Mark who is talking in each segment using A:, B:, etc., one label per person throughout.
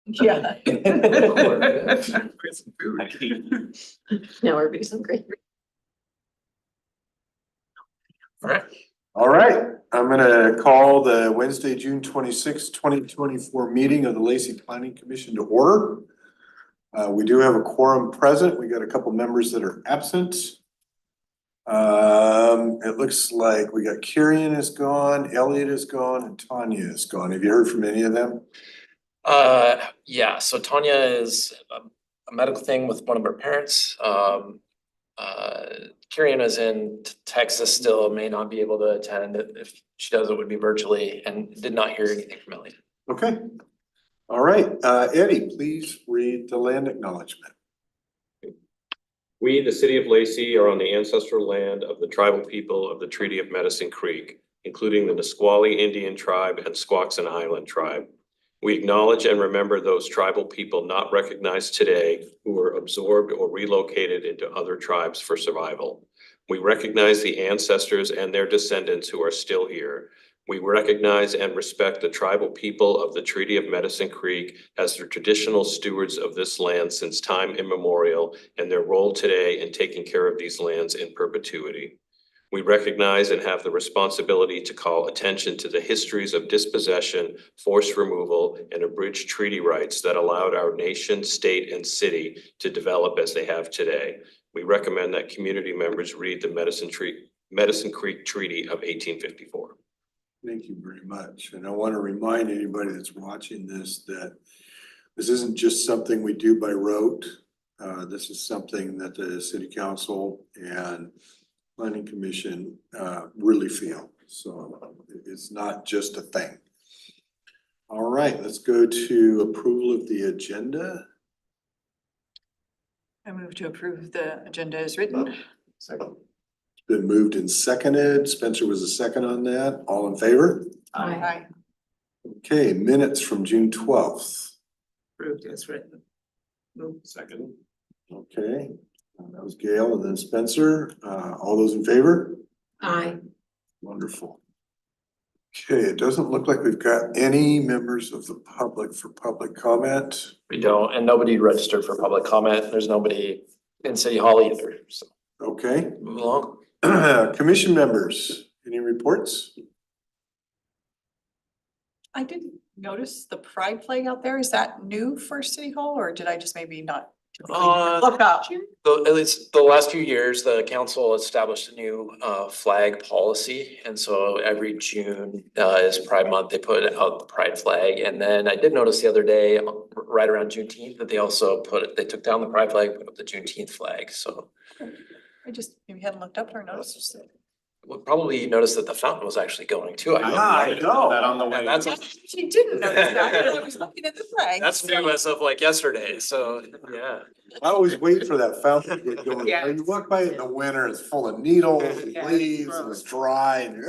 A: Yeah.
B: Now everybody's hungry.
C: All right, I'm gonna call the Wednesday, June 26th, 2024 meeting of the Lacey Planning Commission to order. We do have a quorum present. We got a couple members that are absent. It looks like we got Kirian is gone, Elliot is gone, and Tanya is gone. Have you heard from any of them?
D: Yeah, so Tanya is a medical thing with one of her parents. Kirian is in Texas still, may not be able to attend. If she does, it would be virtually, and did not hear anything from Elliot.
C: Okay. All right, Eddie, please read the land acknowledgement.
E: We, the city of Lacey, are on the ancestral land of the tribal people of the Treaty of Medicine Creek, including the Nisqually Indian tribe and Squaxin Island tribe. We acknowledge and remember those tribal people not recognized today who were absorbed or relocated into other tribes for survival. We recognize the ancestors and their descendants who are still here. We recognize and respect the tribal people of the Treaty of Medicine Creek as the traditional stewards of this land since time immemorial and their role today in taking care of these lands in perpetuity. We recognize and have the responsibility to call attention to the histories of dispossession, forced removal, and abridged treaty rights that allowed our nation, state, and city to develop as they have today. We recommend that community members read the Medicine Creek Treaty of 1854.
C: Thank you very much. And I want to remind anybody that's watching this that this isn't just something we do by rote. This is something that the city council and planning commission really feel. So it's not just a thing. All right, let's go to approval of the agenda.
A: I move to approve the agenda as written.
C: Second. It's been moved and seconded. Spencer was a second on that. All in favor?
A: Aye.
C: Okay, minutes from June 12th.
A: Approved as written.
E: Second.
C: Okay, that was Gail and then Spencer. All those in favor?
B: Aye.
C: Wonderful. Okay, it doesn't look like we've got any members of the public for public comment.
D: We don't, and nobody registered for public comment. There's nobody in City Hall either, so
C: Okay,
D: move along.
C: commission members, any reports?
A: I didn't notice the pride flag out there. Is that new for City Hall or did I just maybe not look up?
D: At least the last few years, the council established a new flag policy. And so every June is Pride Month, they put out the pride flag. And then I did notice the other day, right around Juneteenth, that they also they took down the pride flag, put up the Juneteenth flag. So
A: I just maybe hadn't looked up or noticed it.
D: we'll probably notice that the fountain was actually going too.
C: I know.
E: That on the way.
D: And that's,
A: I actually didn't notice that because I was looking at the flag.
D: that's new as of like yesterday. So, yeah.
C: I always wait for that fountain to get going.
A: Yeah.
C: You walk by it in the winter, it's full of needles and
A: Yeah,
C: leaves and it's dry and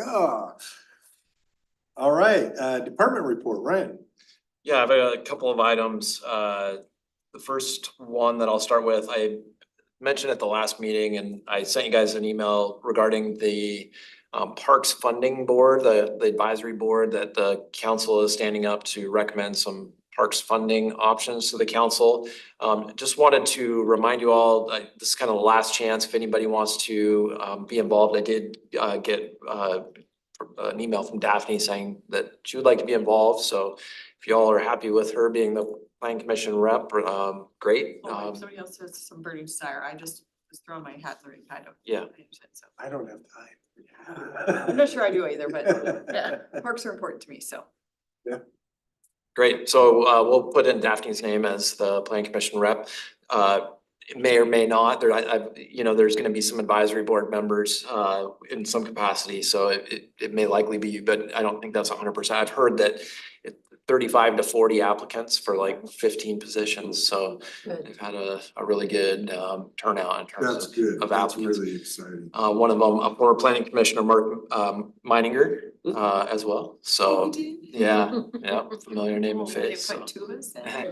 C: All right, department report, Ryan.
D: Yeah, I have a couple of items. The first one that I'll start with, I mentioned at the last meeting and I sent you guys an email regarding the Parks Funding Board, the advisory board that the council is standing up to recommend some parks funding options to the council. Just wanted to remind you all, this is kind of the last chance if anybody wants to be involved. I did get an email from Daphne saying that she would like to be involved. So if y'all are happy with her being the planning commission rep, great.
A: Well, if somebody else has some burning desire, I just was throwing my hat in the ring kind of.
D: Yeah.
A: So
C: I don't have
A: I'm
C: time.
A: not sure I do either, but yeah, parks are important to me, so.
D: Great, so we'll put in Daphne's name as the planning commission rep. It may or may not, there's gonna be some advisory board members in some capacity, so it may likely be you, but I don't think that's 100%. I've heard that 35 to 40 applicants for like 15 positions, so
B: Good.
D: they've had a really good turnout in terms
C: That's good.
D: of
C: That's
D: applicants.
C: really exciting.
D: One of them, a former planning commissioner, Mark Meininger, as well, so, yeah, familiar name and face, so.
A: Put two of us in.
B: I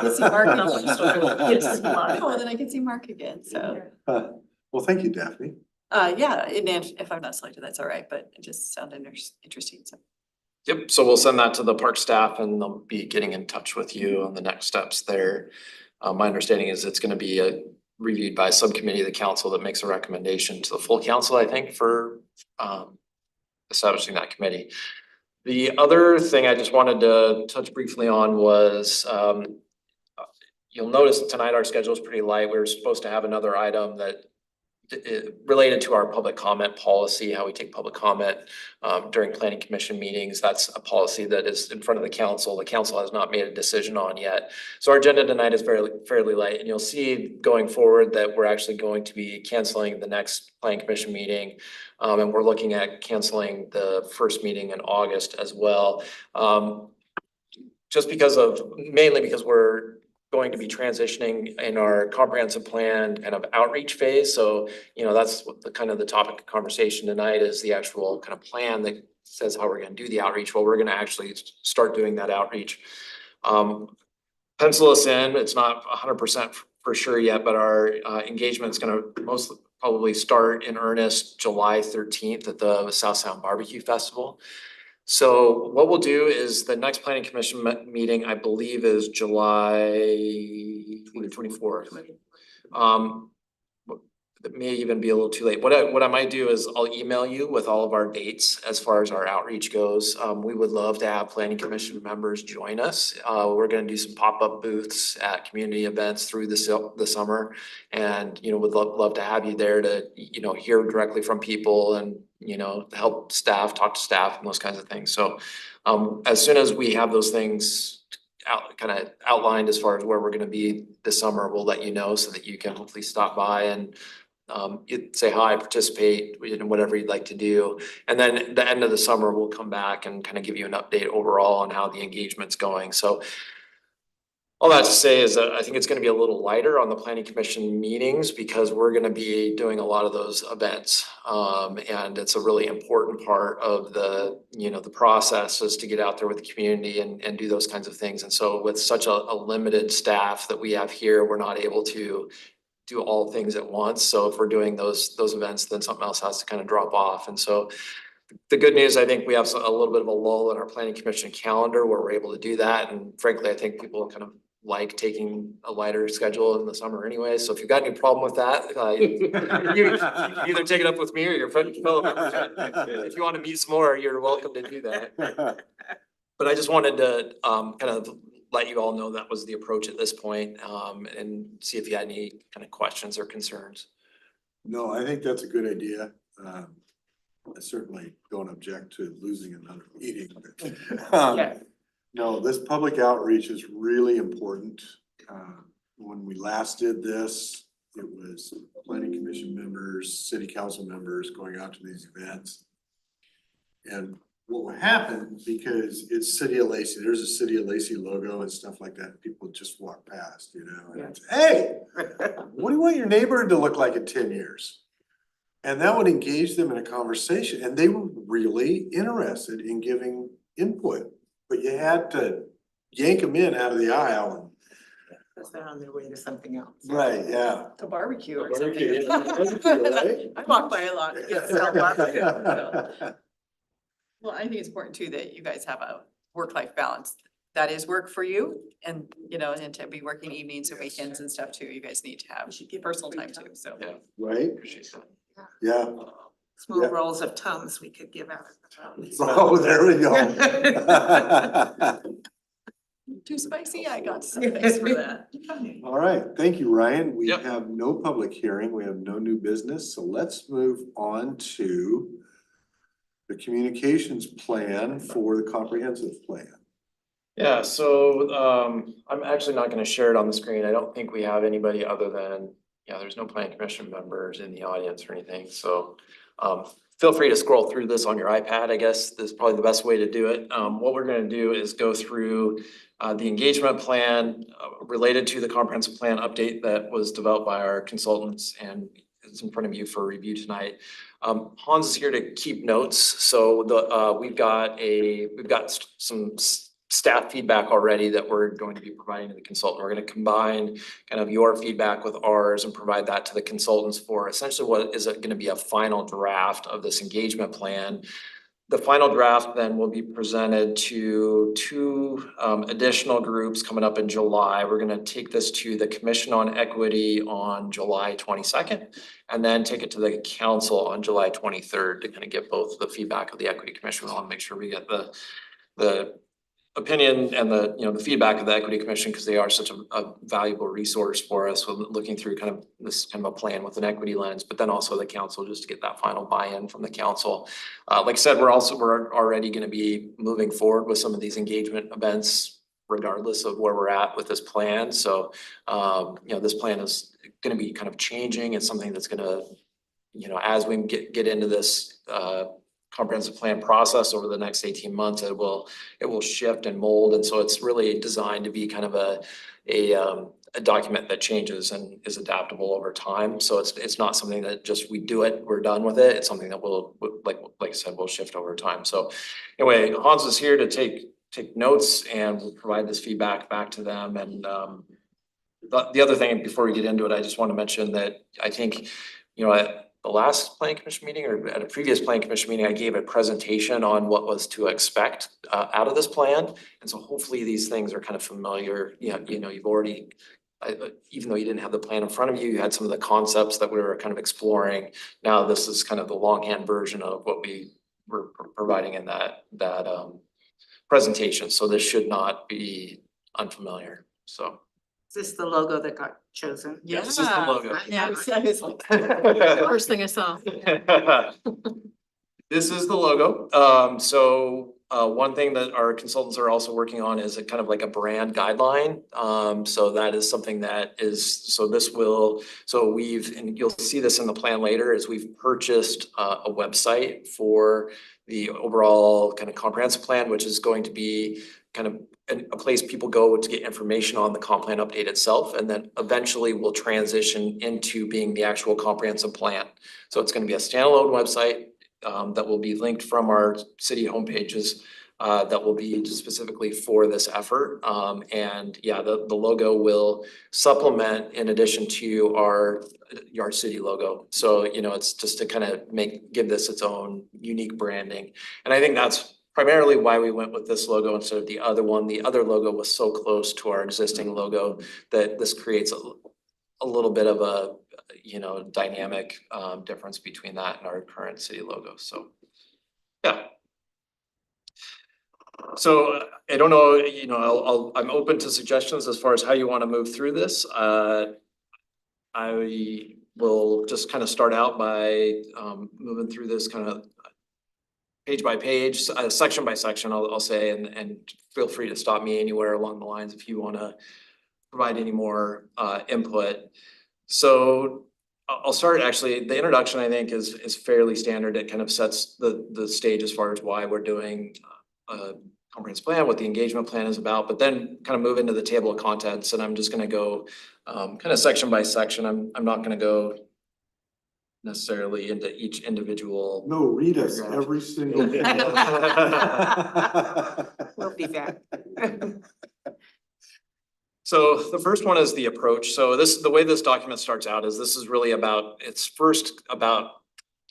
B: can see Mark on the Yes.
A: Oh, then I can see Mark again, so.
C: Well, thank you, Daphne.
A: Yeah, and if I'm not selected, that's all right, but it just sounded interesting, so.
D: Yep, so we'll send that to the park staff and they'll be getting in touch with you on the next steps there. My understanding is it's gonna be reviewed by a subcommittee of the council that makes a recommendation to the full council, I think, for establishing that committee. The other thing I just wanted to touch briefly on was you'll notice tonight our schedule is pretty light. We were supposed to have another item that related to our public comment policy, how we take public comment during planning commission meetings. That's a policy that is in front of the council. The council has not made a decision on yet. So our agenda tonight is fairly light, and you'll see going forward that we're actually going to be canceling the next planning commission meeting. And we're looking at canceling the first meeting in August as well. Just mainly because we're going to be transitioning in our comprehensive plan kind of outreach phase. So, that's what the kind of the topic of conversation tonight is, the actual kind of plan that says how we're gonna do the outreach. Well, we're gonna actually start doing that outreach. Pencil us in, it's not 100% for sure yet, but our engagement's gonna most probably start in earnest July 13th at the South Sound Barbecue Festival. So what we'll do is the next planning commission meeting, I believe, is July 24th. It may even be a little too late. What I might do is I'll email you with all of our dates as far as our outreach goes. We would love to have planning commission members join us. We're gonna do some pop-up booths at community events through the summer. And, would love to have you there to, hear directly from people and, help staff, talk to staff and those kinds of things. So as soon as we have those things outlined as far as where we're gonna be this summer, we'll let you know so that you can hopefully stop by and you'd say hi, participate in whatever you'd like to do. And then at the end of the summer, we'll come back and kind of give you an update overall on how the engagement's going. So all that to say is that I think it's gonna be a little lighter on the planning commission meetings because we're gonna be doing a lot of those events. And it's a really important part of the process is to get out there with the community and do those kinds of things. And so with such a limited staff that we have here, we're not able to do all things at once. So if we're doing those events, then something else has to kind of drop off. And so the good news, I think we have a little bit of a lull in our planning commission calendar where we're able to do that. And frankly, I think people kind of like taking a lighter schedule in the summer anyway. So if you've got any problem with that, you can either take it up with me or your fellow members. If you want to meet some more, you're welcome to do that. But I just wanted to kind of let you all know that was the approach at this point, and see if you had any kind of questions or concerns.
C: No, I think that's a good idea. I certainly don't object to losing another meeting.
B: Yes.
C: No, this public outreach is really important. When we last did this, it was planning commission members, city council members going out to these events. And what would happen, because it's City of Lacey, there's a City of Lacey logo and stuff like that, people just walk past, and it's, hey, what do you want your neighborhood to look like in 10 years? And that would engage them in a conversation, and they were really interested in giving input, but you had to yank them in out of the aisle.
B: Because they're on their way to something else.
C: Right, yeah.
A: The barbecue or
C: Barbecue,
A: something.
C: yeah, right?
A: I walk by a lot. to get some barbecue, so. Well, I think it's important too that you guys have a work-life balance. That is work for you and, and to be working evenings and weekends and stuff too. You guys need to have personal time too, so.
D: Yeah.
C: Right,
D: Appreciate that.
C: yeah.
B: Small
C: Yeah.
B: rolls of Tums we could give out.
C: Oh, there we go.
A: Too spicy? I got some things for that.
C: All right, thank you, Ryan. We
D: Yep.
C: have no public hearing, we have no new business, so let's move on to the communications plan for the comprehensive plan.
D: Yeah, so I'm actually not gonna share it on the screen. I don't think we have anybody other than, there's no planning commission members in the audience or anything, so feel free to scroll through this on your iPad, I guess. This is probably the best way to do it. What we're gonna do is go through the engagement plan related to the comprehensive plan update that was developed by our consultants, and it's in front of you for review tonight. Hans is here to keep notes, so we've got some staff feedback already that we're going to be providing to the consultant. We're gonna combine kind of your feedback with ours and provide that to the consultants for essentially what is gonna be a final draft of this engagement plan the final draft then will be presented to two additional groups coming up in July. We're gonna take this to the Commission on Equity on July 22nd, and then take it to the council on July 23rd to kind of get both the feedback of the Equity Commission. We want to make sure we get the opinion and the, you know, the feedback of the Equity Commission, because they are such a valuable resource for us with looking through kind of this kind of a plan with an equity lens, but then also the council, just to get that final buy-in from the council. Like I said, we're already gonna be moving forward with some of these engagement events regardless of where we're at with this plan. So, you know, this plan is gonna be kind of changing. It's something that's gonna, you know, as we get into this, comprehensive plan process over the next 18 months, it will shift and mold. And so it's really designed to be kind of a document that changes and is adaptable over time. So it's not something that just we do it, we're done with it. It's something that will, like I said, will shift over time. So anyway, Hans is here to take notes and we'll provide this feedback back to them. And the other thing, before we get into it, I just want to mention that I think, you know, at the last planning commission meeting or at a previous planning commission meeting, I gave a presentation on what was to expect out of this plan. And so hopefully these things are kind of familiar. You know, you've already, even though you didn't have the plan in front of you, you had some of the concepts that we were kind of exploring. Now this is kind of the longhand version of what we were providing in that presentation. So this should not be unfamiliar. So.
B: Is this the logo that got chosen?
A: Yeah.
D: This is the logo.
A: Yeah, I was like,
B: First thing I saw.
D: This is the logo. So one thing that our consultants are also working on is a kind of like a brand guideline. So that is something that is, and you'll see this in the plan later, is we've purchased a website for the overall kind of comprehensive plan, which is going to be kind of a place people go to get information on the comp plan update itself, and then eventually will transition into being the actual comprehensive plan. So it's gonna be a standalone website that will be linked from our city homepages that will be specifically for this effort. And yeah, the logo will supplement in addition to our city logo. So, you know, it's just to kind of give this its own unique branding. And I think that's primarily why we went with this logo instead of the other one. The other logo was so close to our existing logo that this creates a little bit of a, you know, dynamic difference between that and our current city logo. So, yeah. So I don't know, you know, I'm open to suggestions as far as how you want to move through this. I will just kind of start out by moving through this kind of page by page, section by section, I'll say, and feel free to stop me anywhere along the lines if you want to provide any more input. So I'll start, actually, the introduction I think is fairly standard. It kind of sets the stage as far as why we're doing a comprehensive plan, what the engagement plan is about, but then kind of move into the table of contents, and I'm just gonna go kind of section by section. I'm not gonna go necessarily into each individual.
C: No, read us
D: Yeah.
C: every single.
B: We'll be back.
D: So the first one is the approach. So the way this document starts out is this is really it's first about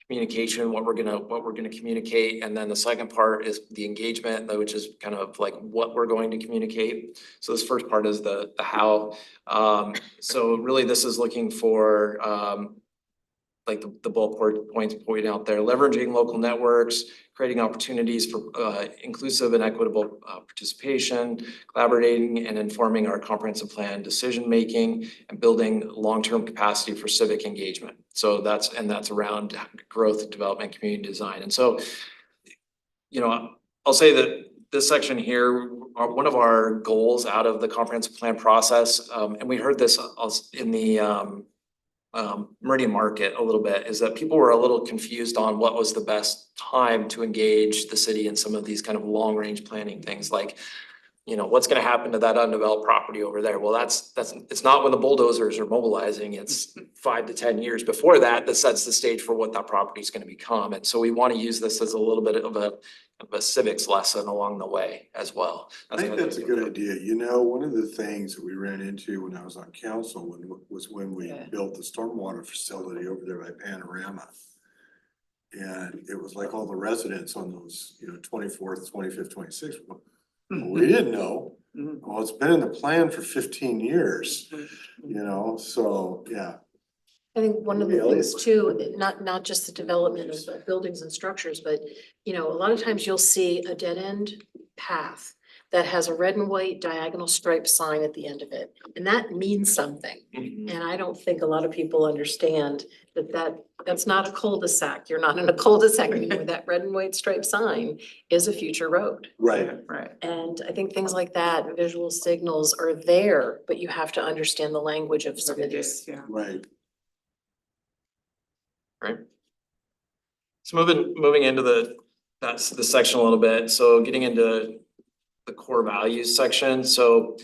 D: communication, what we're gonna communicate, and then the second part is the engagement, which is kind of like what we're going to communicate. So this first part is the how. So really this is looking for like the bullet points pointing out there, leveraging local networks, creating opportunities for inclusive and equitable participation, collaborating and informing our comprehensive plan decision-making, and building long-term capacity for civic engagement. So that's around growth, development, community design. And so, you know, I'll say that this section here, one of our goals out of the comprehensive plan process, and we heard this in the Meridian Market a little bit, is that people were a little confused on what was the best time to engage the city in some of these kind of long range planning things, like, you know, what's gonna happen to that undeveloped property over there? Well, it's not when the bulldozers are mobilizing, it's 5 to 10 years before that sets the stage for what that property is gonna become. And so we want to use this as a little bit of a civics lesson along the way as well.
C: I think that's a good idea. You know, one of the things that we ran into when I was on council was when we
A: Yeah.
C: built the stormwater facility over there by Panorama. And it was like all the residents on those, 24th, 25th, 26th. We didn't know.
A: Mhm.
C: Well, it's been in the plan for 15 years, so, yeah.
B: I think one of the
C: Really?
B: things too, not just the development of buildings and structures, but, a lot of times you'll see a dead end path that has a red and white diagonal stripe sign at the end of it, and that means something. And I don't think a lot of people understand that's not a cul-de-sac. You're not in a cul-de-sac anymore. That red and white stripe sign is a future road.
C: Right.
A: Right.
B: And I think things like that, visual signals are there, but you have to understand the language of some of these.
A: Yeah.
C: Right.
D: Right. So moving into the section a little bit, so getting into the core values section, so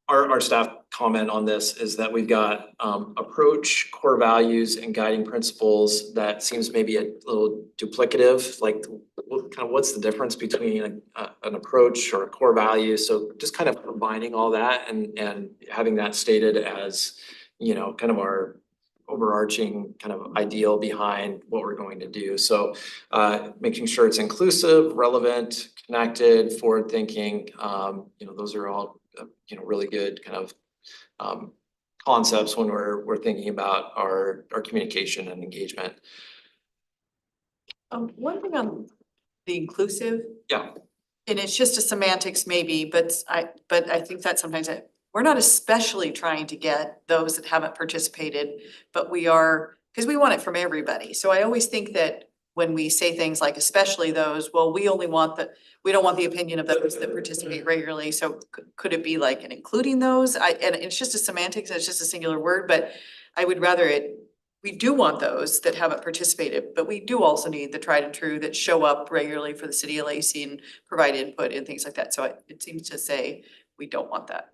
D: our staff comment on this is that we've got approach, core values and guiding principles that seems maybe a little duplicative, like what's the difference between an approach or a core value? So just kind of combining all that and having that stated as, kind of our overarching kind of ideal behind what we're going to do. So making sure it's inclusive, relevant, connected, forward-thinking, those are all, really good kind of concepts when we're thinking about our communication and engagement.
A: One thing on the inclusive.
D: Yeah.
A: And it's just a semantics maybe, but I think that sometimes we're not especially trying to get those that haven't participated, but we are, because we want it from everybody. So I always think that when we say things like especially those, well, we don't want the opinion of those that participate regularly. So could it be like an including those? And it's just a semantics, it's just a singular word, but I would rather we do want those that haven't participated, but we do also need the tried and true that show up regularly for the city of Lacey and provide input and things like that. So it seems to say we don't want that.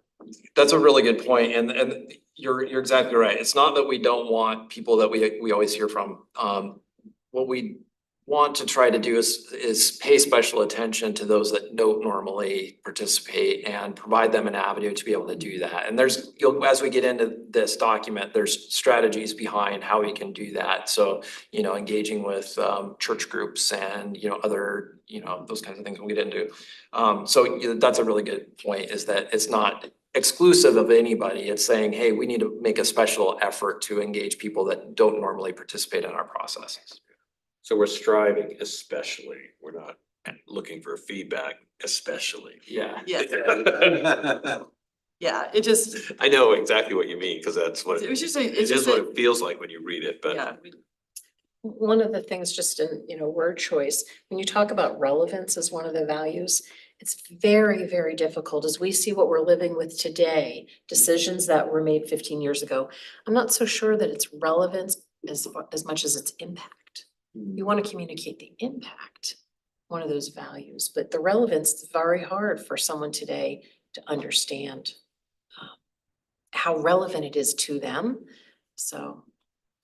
D: That's a really good point, and you're exactly right. It's not that we don't want people that we always hear from. What we want to try to do is pay special attention to those that don't normally participate and provide them an avenue to be able to do that. And as we get into this document, there's strategies behind how we can do that. So, engaging with church groups and, other, those kinds of things we'll get into. So that's a really good point, is that it's not exclusive of anybody. It's saying, hey, we need to make a special effort to engage people that don't normally participate in our processes.
E: So we're striving especially, we're not looking for feedback, especially.
D: Yeah.
A: Yes. Yeah, it just,
E: I know exactly what you mean, because that's what,
A: it was just,
E: it
A: it's
E: is
A: just,
E: what it feels like when you read it, but.
A: yeah.
B: One of the things just in, word choice, when you talk about relevance as one of the values, it's very, very difficult as we see what we're living with today, decisions that were made 15 years ago. I'm not so sure that it's relevance as much as it's impact. You want to communicate the impact, one of those values, but the relevance is very hard for someone today to understand how relevant it is to them. So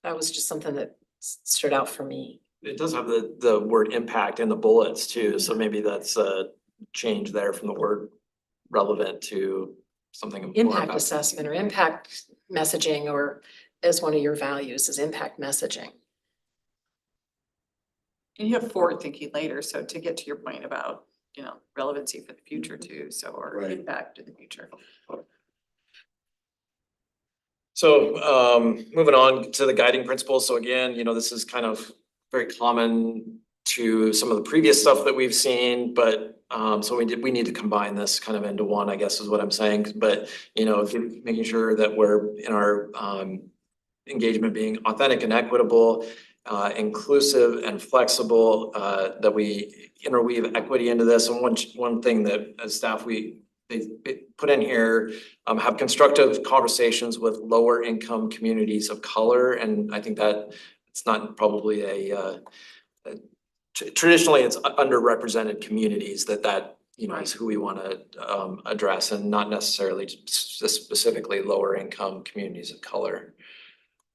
B: that was just something that stood out for me.
D: It does have the word impact in the bullets too, so maybe that's a change there from the word relevant to something. more
B: Impact
D: about-
B: assessment or impact messaging, or as one of your values is impact messaging.
A: And you have forward thinking later, so to get to your point about, relevancy for the future too, so, or
C: Right.
A: impact in the future.
D: So moving on to the guiding principles. So again, this is kind of very common to some of the previous stuff that we've seen, but so we need to combine this kind of into one, I guess is what I'm saying. But making sure that we're in our engagement being authentic and equitable, inclusive and flexible, that we interweave equity into this. And one thing that as staff they put in here, have constructive conversations with lower income communities of color. And I think that it's not probably traditionally it's underrepresented communities that is who we want to address, and not necessarily specifically lower income communities of color.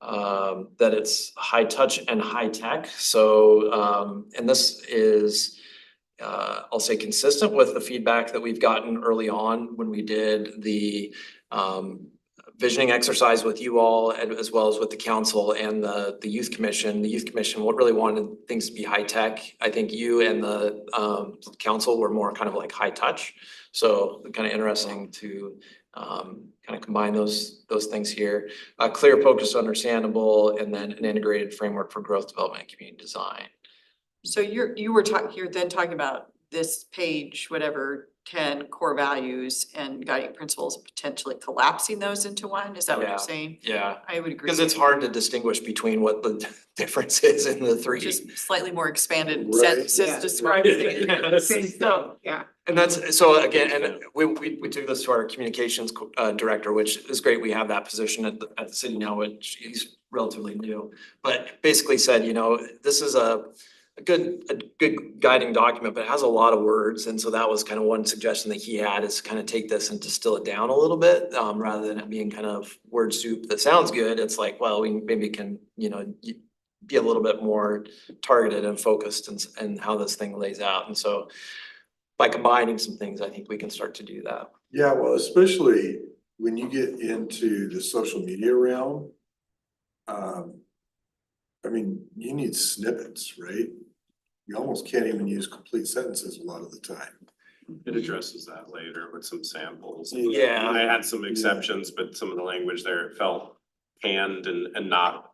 D: That it's high touch and high tech. So, and this is, I'll say, consistent with the feedback that we've gotten early on when we did the visioning exercise with you all and as well as with the council and the youth commission. The youth commission really wanted things to be high tech. I think you and the council were more kind of like high touch. So kind of interesting to kind of combine those things here. Clear, focused, understandable, and then an integrated framework for growth, development, and community design.
A: So you're then talking about this page, whatever, 10 core values and guiding principles, potentially collapsing those into one? Is that what
D: Yeah.
A: you're saying?
D: Yeah,
A: I would agree.
D: because it's hard to distinguish between what the difference is in the three.
A: Just slightly more expanded
C: Right.
A: sentences
F: Yeah.
A: describing it.
D: Yes.
F: So, yeah.
D: And that's, so again, and we took this to our communications director, which is great. We have that position at the city now, which he's relatively new. But basically said, you know, this is a good guiding document, but it has a lot of words. And so that was kind of one suggestion that he had, is kind of take this and distill it down a little bit, rather than it being kind of word soup that sounds good. It's like, well, we maybe can, you know, be a little bit more targeted and focused in how this thing lays out. And so by combining some things, I think we can start to do that.
C: Yeah, well, especially when you get into the social media realm. I mean, you need snippets, right? You almost can't even use complete sentences a lot of the time.
G: It addresses that later with some samples.
D: Yeah.
G: I had some exceptions, but some of the language there felt canned and not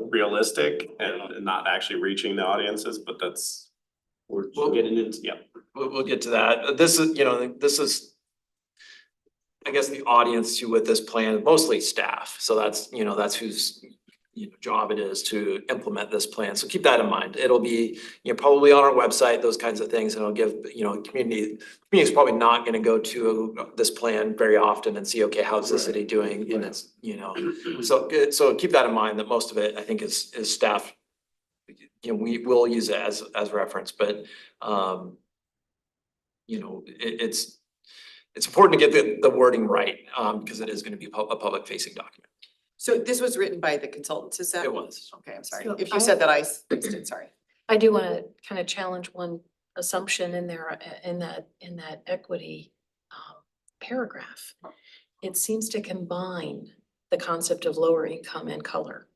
G: realistic and not actually reaching the audiences, but that's. We're getting into, yeah.
D: We'll get to that. This is, you know, this is, I guess, the audience to with this plan, mostly staff. So that's, you know, that's whose, you know, job it is to implement this plan. So keep that in mind. It'll be, you know, probably on our website, those kinds of things, and it'll give, you know, community is probably not gonna go to this plan very often and see, okay, how's the city doing? And it's, you know, so keep that in mind, that most of it, I think, is staff. You know, we will use it as reference, but you know, it's important to get the wording right, because it is gonna be a public facing document.
A: So this was written by the consultants, is that?
D: It was.
A: Okay, I'm sorry.
B: So
A: If you said that, I missed it, sorry.
B: I do wanna kind of challenge one assumption in there, in that equity paragraph. It seems to combine the concept of lower income and color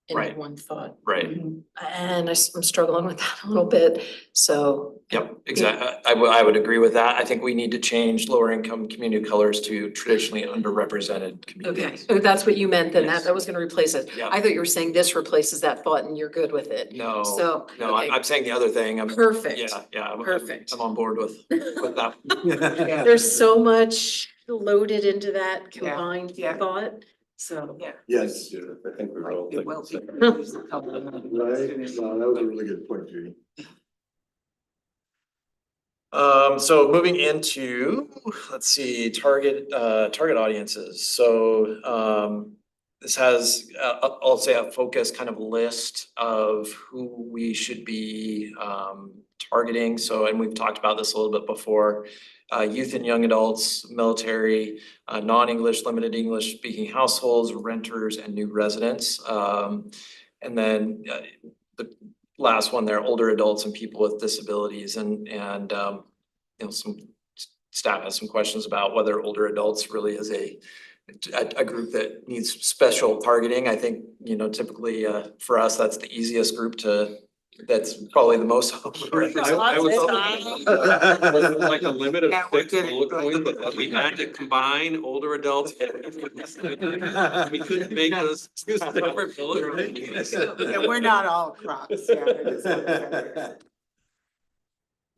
B: in
D: Right.
B: one thought.
D: Right.
B: And I'm struggling with that a little bit, so.
D: Yep, exactly. I would agree with that. I think we need to change lower income community colors to traditionally underrepresented
B: Okay,
D: communities.
B: so that's what you meant, then
D: Yes.
B: that was gonna replace it.
D: Yeah.
B: I thought you were saying this replaces that thought and you're good with it.
D: No,
B: So,
D: no,
B: okay.
D: I'm saying the other thing.
B: Perfect.
D: Yeah.
B: Perfect.
D: I'm on board with that.
B: There's so much loaded into that
F: Yeah,
B: combined
F: yeah.
B: thought, so.
F: Yeah.
C: Yes,
G: I think we're all.
F: It will be.
C: right? No, that was a really good point, Judy.
D: So moving into, let's see, target audiences. So, this has, I'll say, a focus kind of list of who we should be, targeting. So, and we've talked about this a little bit before. Youth and young adults, military, non-English, limited English speaking households, renters, and new residents. And then, the last one there, older adults and people with disabilities, and you know, some staff has some questions about whether older adults really is a group that needs special targeting. I think, you know, typically, for us, that's the easiest group that's probably the most.
E: I was was it like a limit of
F: Yeah, we're
E: 6
F: good.
E: bullet points, but we had to combine older adults. We couldn't make those two separate bullet points.
F: Yeah, we're not all crops, yeah.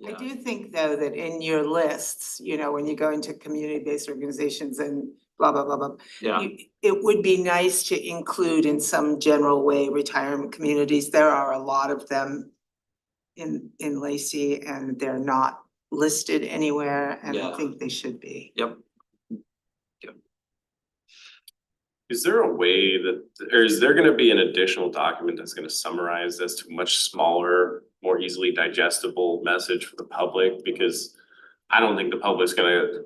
F: I do think, though, that in your lists, you know, when you go into community-based organizations and blah, blah, blah, blah.
D: Yeah,
F: It would be nice to include in some general way retirement communities. There are a lot of them in Lacey, and they're not listed anywhere, and I
D: Yeah.
F: think they should be.
D: yep.
G: Is there a way that, or is there gonna be an additional document that's gonna summarize this to a much smaller, more easily digestible message for the public? Because I don't think the public's gonna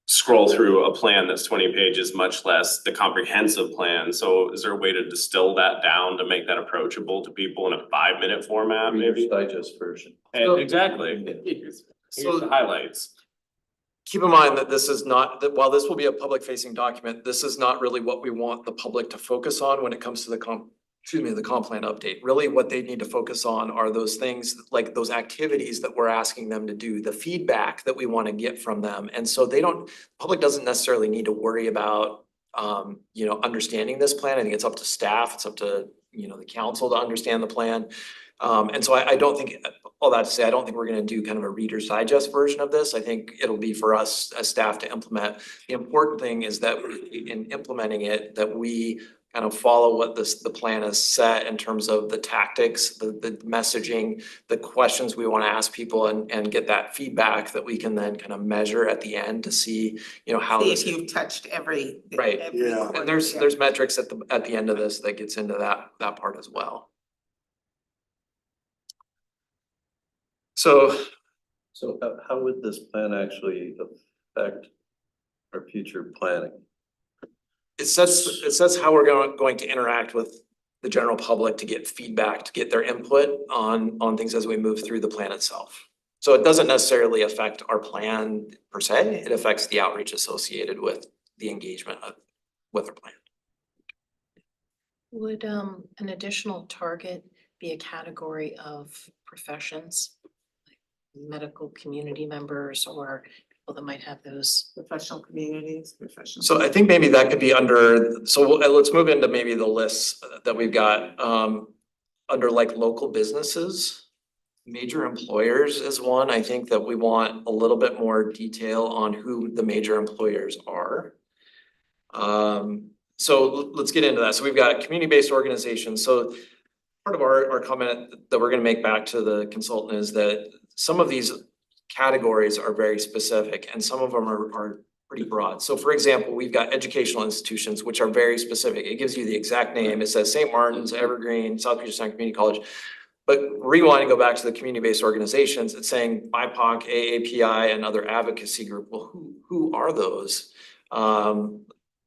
G: scroll through a plan that's 20 pages, much less the comprehensive plan. So is there a way to distill that down to make that approachable to people in a 5-minute format, maybe?
H: Digest version.
G: Exactly. Here's the highlights.
D: keep in mind that this is not, that while this will be a public facing document, this is not really what we want the public to focus on when it comes to the the comp plan update. Really, what they need to focus on are those things, like those activities that we're asking them to do, the feedback that we want to get from them. And so public doesn't necessarily need to worry about, understanding this plan. I think it's up to staff, it's up to, the council to understand the plan. And so I don't think, all that to say, I don't think we're gonna do kind of a Reader's Digest version of this. I think it'll be for us as staff to implement. The important thing is that in implementing it, that we kind of follow what the plan is set in terms of the tactics, the messaging, the questions we want to ask people and get that feedback that we can then kind of measure at the end to see, how
F: See
D: this.
F: if you've touched every.
D: Right.
F: every
C: Yeah.
F: point,
D: And there's
F: yeah.
D: metrics at the end of this that gets into that part as well. So
H: So how would this plan actually affect our future planning?
D: it sets how we're going to interact with the general public to get feedback, to get their input on things as we move through the plan itself. So it doesn't necessarily affect our plan per se, it affects the outreach associated with the engagement with our plan.
B: Would an additional target be a category of professions? Like medical community members or people that might have those?
F: Professional communities, professional.
D: So I think maybe that could be under, let's move into maybe the lists that we've got, under like local businesses. Major employers is one, I think that we want a little bit more detail on who the major employers are. So let's get into that. So we've got community-based organizations. So part of our comment that we're gonna make back to the consultant is that some of these categories are very specific and some of them are pretty broad. So for example, we've got educational institutions, which are very specific. It gives you the exact name. It says St. Martin's, Evergreen, South Puget Sound Community College. But rewind and go back to the community-based organizations, it's saying BIPOC, AAPI, and other advocacy group. Well, who are those?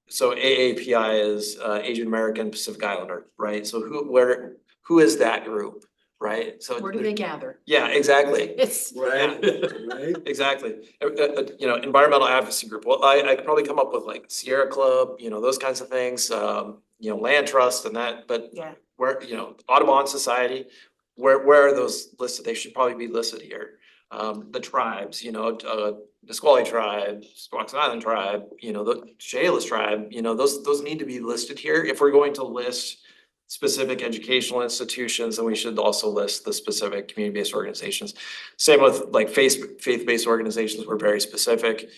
D: So AAPI is Asian American Pacific Islander, right? So who is that group, right? So
B: Where do they gather?
D: yeah, exactly.
B: It's,
C: Right, right.
D: Exactly. Environmental advocacy group. Well, I could probably come up with like Sierra Club, those kinds of things, land trust and that, but
F: Yeah.
D: where, Audubon Society, where are those listed? They should probably be listed here. The tribes, Nisqually tribe, Squaxin Island tribe, the Chehalis tribe, those need to be listed here. If we're going to list specific educational institutions, then we should also list the specific community-based organizations. Same with like faith-based organizations, we're very specific.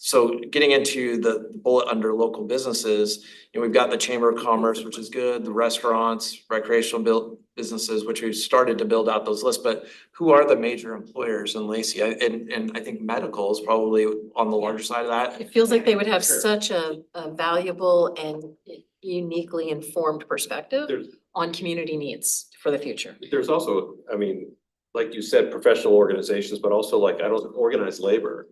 D: So getting into the bullet under local businesses, we've got the Chamber of Commerce, which is good, the restaurants, recreational businesses, which we've started to build out those lists, but who are the major employers in Lacey? And I think medical is probably on the larger side of that.
B: it feels like they would have
D: Sure.
B: such a valuable and uniquely informed perspective
E: There's-
B: on community needs for the future.
E: There's also, I mean, like you said, professional organizations, but also like, organized labor,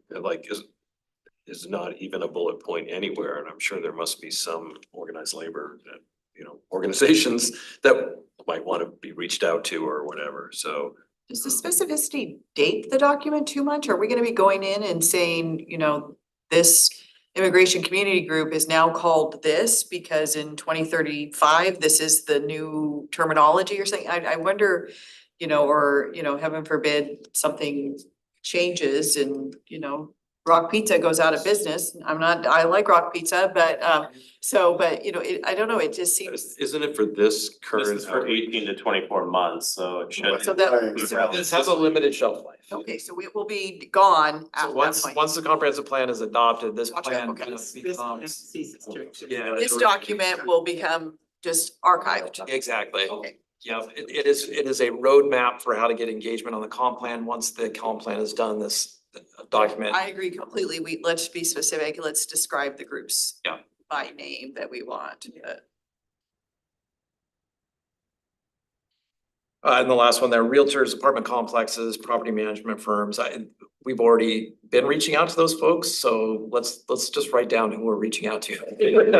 E: is not even a bullet point anywhere, and I'm sure there must be some organized labor that, organizations that might want to be reached out to or whatever, so.
A: Does the specificity date the document too much? Are we gonna be going in and saying, this immigration community group is now called this because in 2035, this is the new terminology or something? I wonder, or, heaven forbid, something changes and, Rock Pizza goes out of business. I like Rock Pizza, but, I don't know, it just seems.
E: Isn't it for this
G: This
E: current?
G: is for 18 to 24 months, so it should.
A: So that,
C: Right.
A: so-
D: This has a limited shelf life.
A: okay, so it will be gone
D: So
A: at that
D: once
A: point.
D: the comprehensive plan is adopted, this
A: Gotcha,
D: plan
A: okay.
D: kind of
F: This
D: becomes.
F: ceases to.
D: Yeah.
A: This document will become just archived.
D: Exactly.
A: Okay.
D: Yeah, it is a roadmap for how to get engagement on the comp plan. Once the comp plan is done, this document.
A: I agree completely. Let's be specific. Let's describe the groups.
D: Yeah.
A: By name that we want, but.
D: And the last one there, realtors, apartment complexes, property management firms. We've already been reaching out to those folks, so let's just write down who we're reaching out to.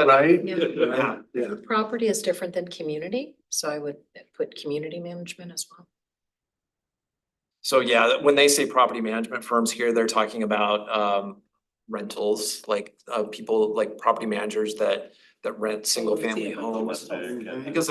C: Right?
B: Yeah.
C: Yeah.
B: Property is different than community, so I would put community management as well.
D: So yeah, when they say property management firms here, they're talking about rentals, like people like property managers that rent single family homes. Because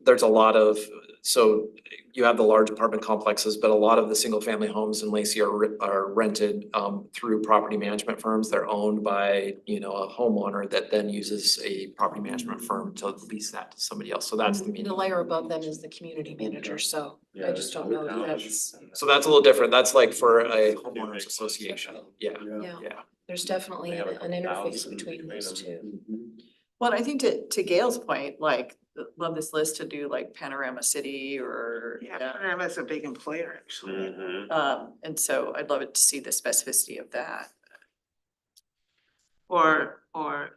D: there's a lot of, so you have the large apartment complexes, but a lot of the single family homes in Lacey are rented through property management firms. They're owned by, you know, a homeowner that then uses a property management firm to lease that to somebody else. So that's the meaning.
B: The layer above them is the community manager, so I just don't know if that's,
D: So that's a little different. That's like for a homeowners association. Yeah,
B: yeah,
D: yeah.
B: there's definitely
E: They have a
B: an interface
E: 1,000
B: between those
E: between
B: two.
A: Well, I think to Gail's point, like, love this list to do like Panorama City or.
F: Yeah, Panorama's a big employer, actually.
A: And so I'd love it to see the specificity of that.
F: Or,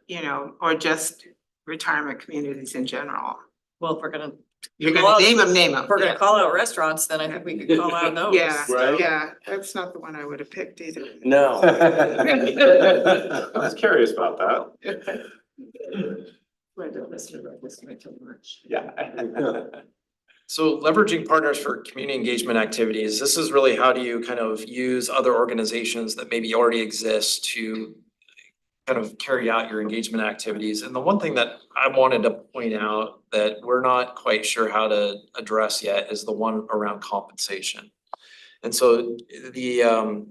F: you know, or just retirement communities in general.
A: Well, if we're gonna,
F: You're
A: Call
F: gonna
A: out-
F: name them.
A: if we're gonna call out restaurants, then I think we could call out those.
F: Yeah,
C: Right.
F: yeah, that's not the one I would have picked either.
E: No.
G: I was curious about that. Yeah.
D: So leveraging partners for community engagement activities, this is really how do you kind of use other organizations that maybe already exist to kind of carry out your engagement activities. And the one thing that I wanted to point out that we're not quite sure how to address yet is the one around compensation. And so the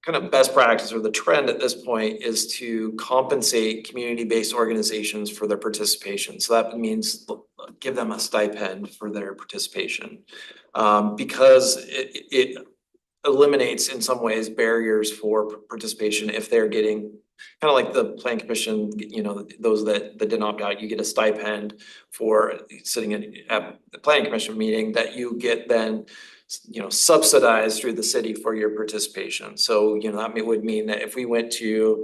D: kind of best practice or the trend at this point is to compensate community-based organizations for their participation. So that means give them a stipend for their participation. Because it eliminates in some ways barriers for participation if they're getting kind of like the plan commission, you know, those that didn't opt out, you get a stipend for sitting at the plan commission meeting that you get then, you know, subsidized through the city for your participation. So, you know, that would mean that if we went to,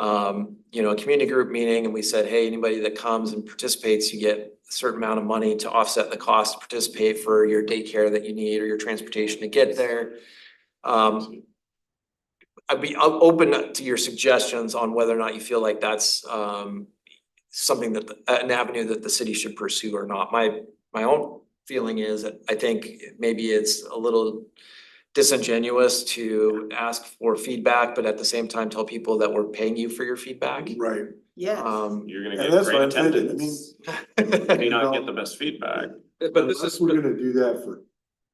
D: you know, a community group meeting and we said, hey, anybody that comes and participates, you get a certain amount of money to offset the cost to participate for your daycare that you need or your transportation to get there. I'd be open to your suggestions on whether or not you feel like that's something that an avenue that the city should pursue or not. My own feeling is that I think maybe it's a little disingenuous to ask for feedback, but at the same time tell people that we're paying you for your feedback.
C: Right.
F: Yes.
G: You're gonna
C: And
G: get
C: that's
G: great
C: what I'm saying, I mean,
G: attendance. May not get the best feedback.
E: But this is,
C: we're gonna do that for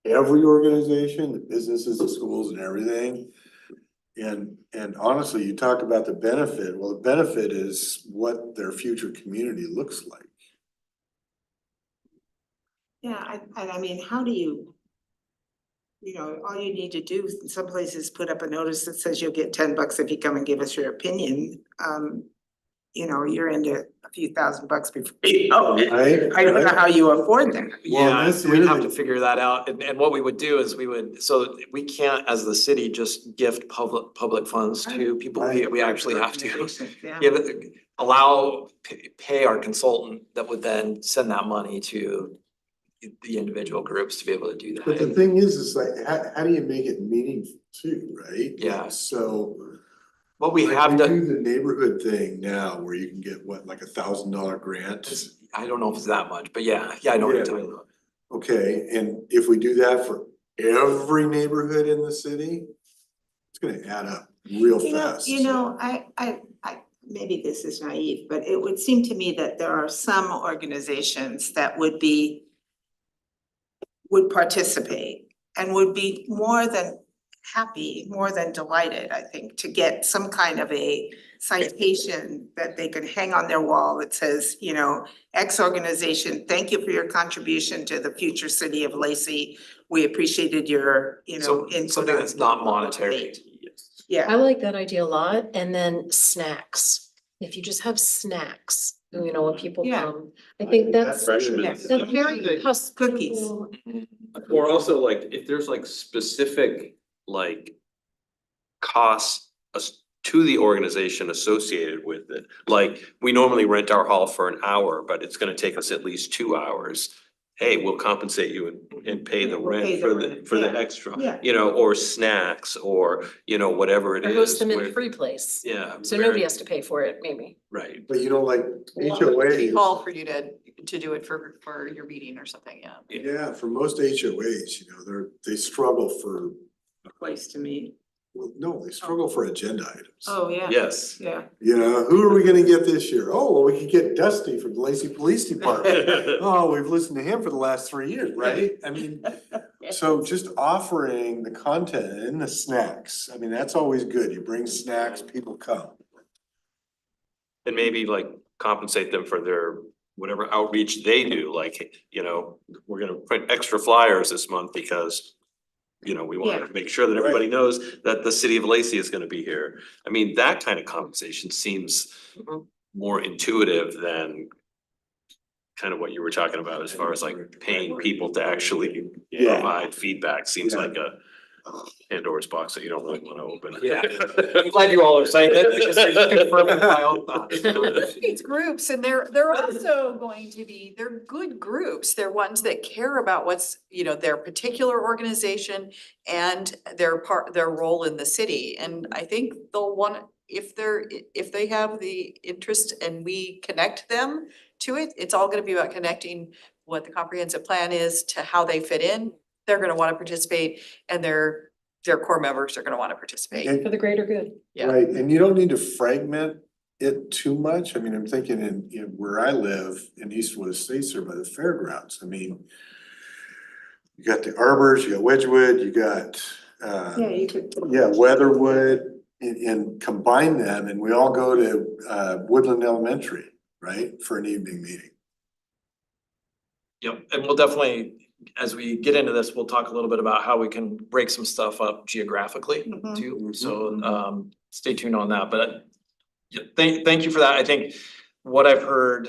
C: every organization, the businesses, the schools and everything. And honestly, you talk about the benefit, well, the benefit is what their future community looks like.
F: Yeah, I mean, how do you? You know, all you need to do, in some places, put up a notice that says you'll get $10 if you come and give us your opinion. You know, you're into a few $1,000 before you know it.
C: Right?
F: I don't know how you afford that.
D: Yeah,
C: that's
D: so we'd have
C: really-
D: to figure that out, and what we would do is so we can't, as the city, just gift public funds to people, we actually have to
F: Yeah.
D: pay our consultant that would then send that money to the individual groups to be able to do that.
C: But the
D: And-
C: thing is like, how do you make it meaningful too, right?
D: Yeah.
C: So.
D: What we
C: like,
D: have done,
C: do the neighborhood thing now where you can get what, like $1,000 grant?
D: I don't know if it's that much, but yeah, I know what you're talking about.
C: Okay, and if we do that for every neighborhood in the city, it's gonna add up real fast.
F: I, maybe this is naive, but it would seem to me that there are some organizations that would participate and would be more than happy, more than delighted, I think, to get some kind of a citation that they could hang on their wall that says, you know, X organization, thank you for your contribution to the future city of Lacey. We appreciated your, you know,
D: So
F: input
D: something
F: on
D: that's not
F: blah, blah, blah,
D: monetary.
F: Yeah.
B: I like that idea a lot, and then snacks, if you just have snacks, you know, when people
F: Yeah.
B: come, I think that's
G: Freshman's.
B: that's very
F: Cookies.
E: or also like, if there's like specific, like, costs to the organization associated with it. Like, we normally rent our hall for an hour, but it's gonna take us at least 2 hours. hey, we'll compensate you and pay the
F: We'll pay
E: rent
F: the
E: for the,
F: rent,
E: for the
F: yeah.
E: extra.
F: Yeah.
E: You know, or snacks, or, you know, whatever it
B: Or
E: is.
B: host them in a
E: where-
B: free place,
E: Yeah.
B: so
E: where-
B: nobody has to pay for it, maybe.
E: Right.
C: But you know, like
A: City
C: HOAs,
A: hall for you to do it for your meeting or something, yeah.
C: yeah, for most HOAs, you know, they struggle for,
F: Place to meet.
C: well, no, they struggle for agenda items.
F: Oh, yeah.
E: Yes.
F: Yeah.
C: You know, who are we gonna get this year? Oh, well, we could get Dusty from the Lacey Police Department. Oh, we've listened to him for the last 3 years, right? I mean, so just offering the content and the snacks, I mean, that's always good. You bring snacks, people come.
E: And maybe like compensate them for their whatever outreach they do, like, you know, we're gonna print extra flyers this month because, you know, we
F: Yeah.
E: wanna make sure that everybody knows that the city of Lacey is gonna be here. I mean, that kind of compensation seems more intuitive than kind of what you were talking about as far as like paying people to actually
C: Yeah.
E: provide feedback, seems
C: Yeah.
E: like a Pandora's box that you don't really wanna open.
D: Yeah. I'm glad you all are saying that because you're confirming my own thoughts.
A: These groups, and they're also going to be, they're good groups. They're ones that care about what's, you know, their particular organization and their role in the city. And I think they'll want, if they have the interest and we connect them to it, it's all gonna be about connecting what the comprehensive plan is to how they fit in. They're gonna wanna participate, and their core members are gonna wanna participate.
C: And-
B: For the greater good.
A: Yeah.
C: Right, and you don't need to fragment it too much. I mean, I'm thinking in where I live in Eastwood Estates or by the fairgrounds. I mean, you got the arbors, you got Wedgewood, you got,
F: Yeah, you could.
C: yeah, Weatherwood, and combine them, and we all go to Woodland Elementary, right, for an evening meeting.
D: Yep, and we'll definitely, as we get into this, we'll talk a little bit about how we can break some stuff up geographically
F: Mhm.
D: too. So stay tuned on that, but yeah, thank you for that. I think what I've heard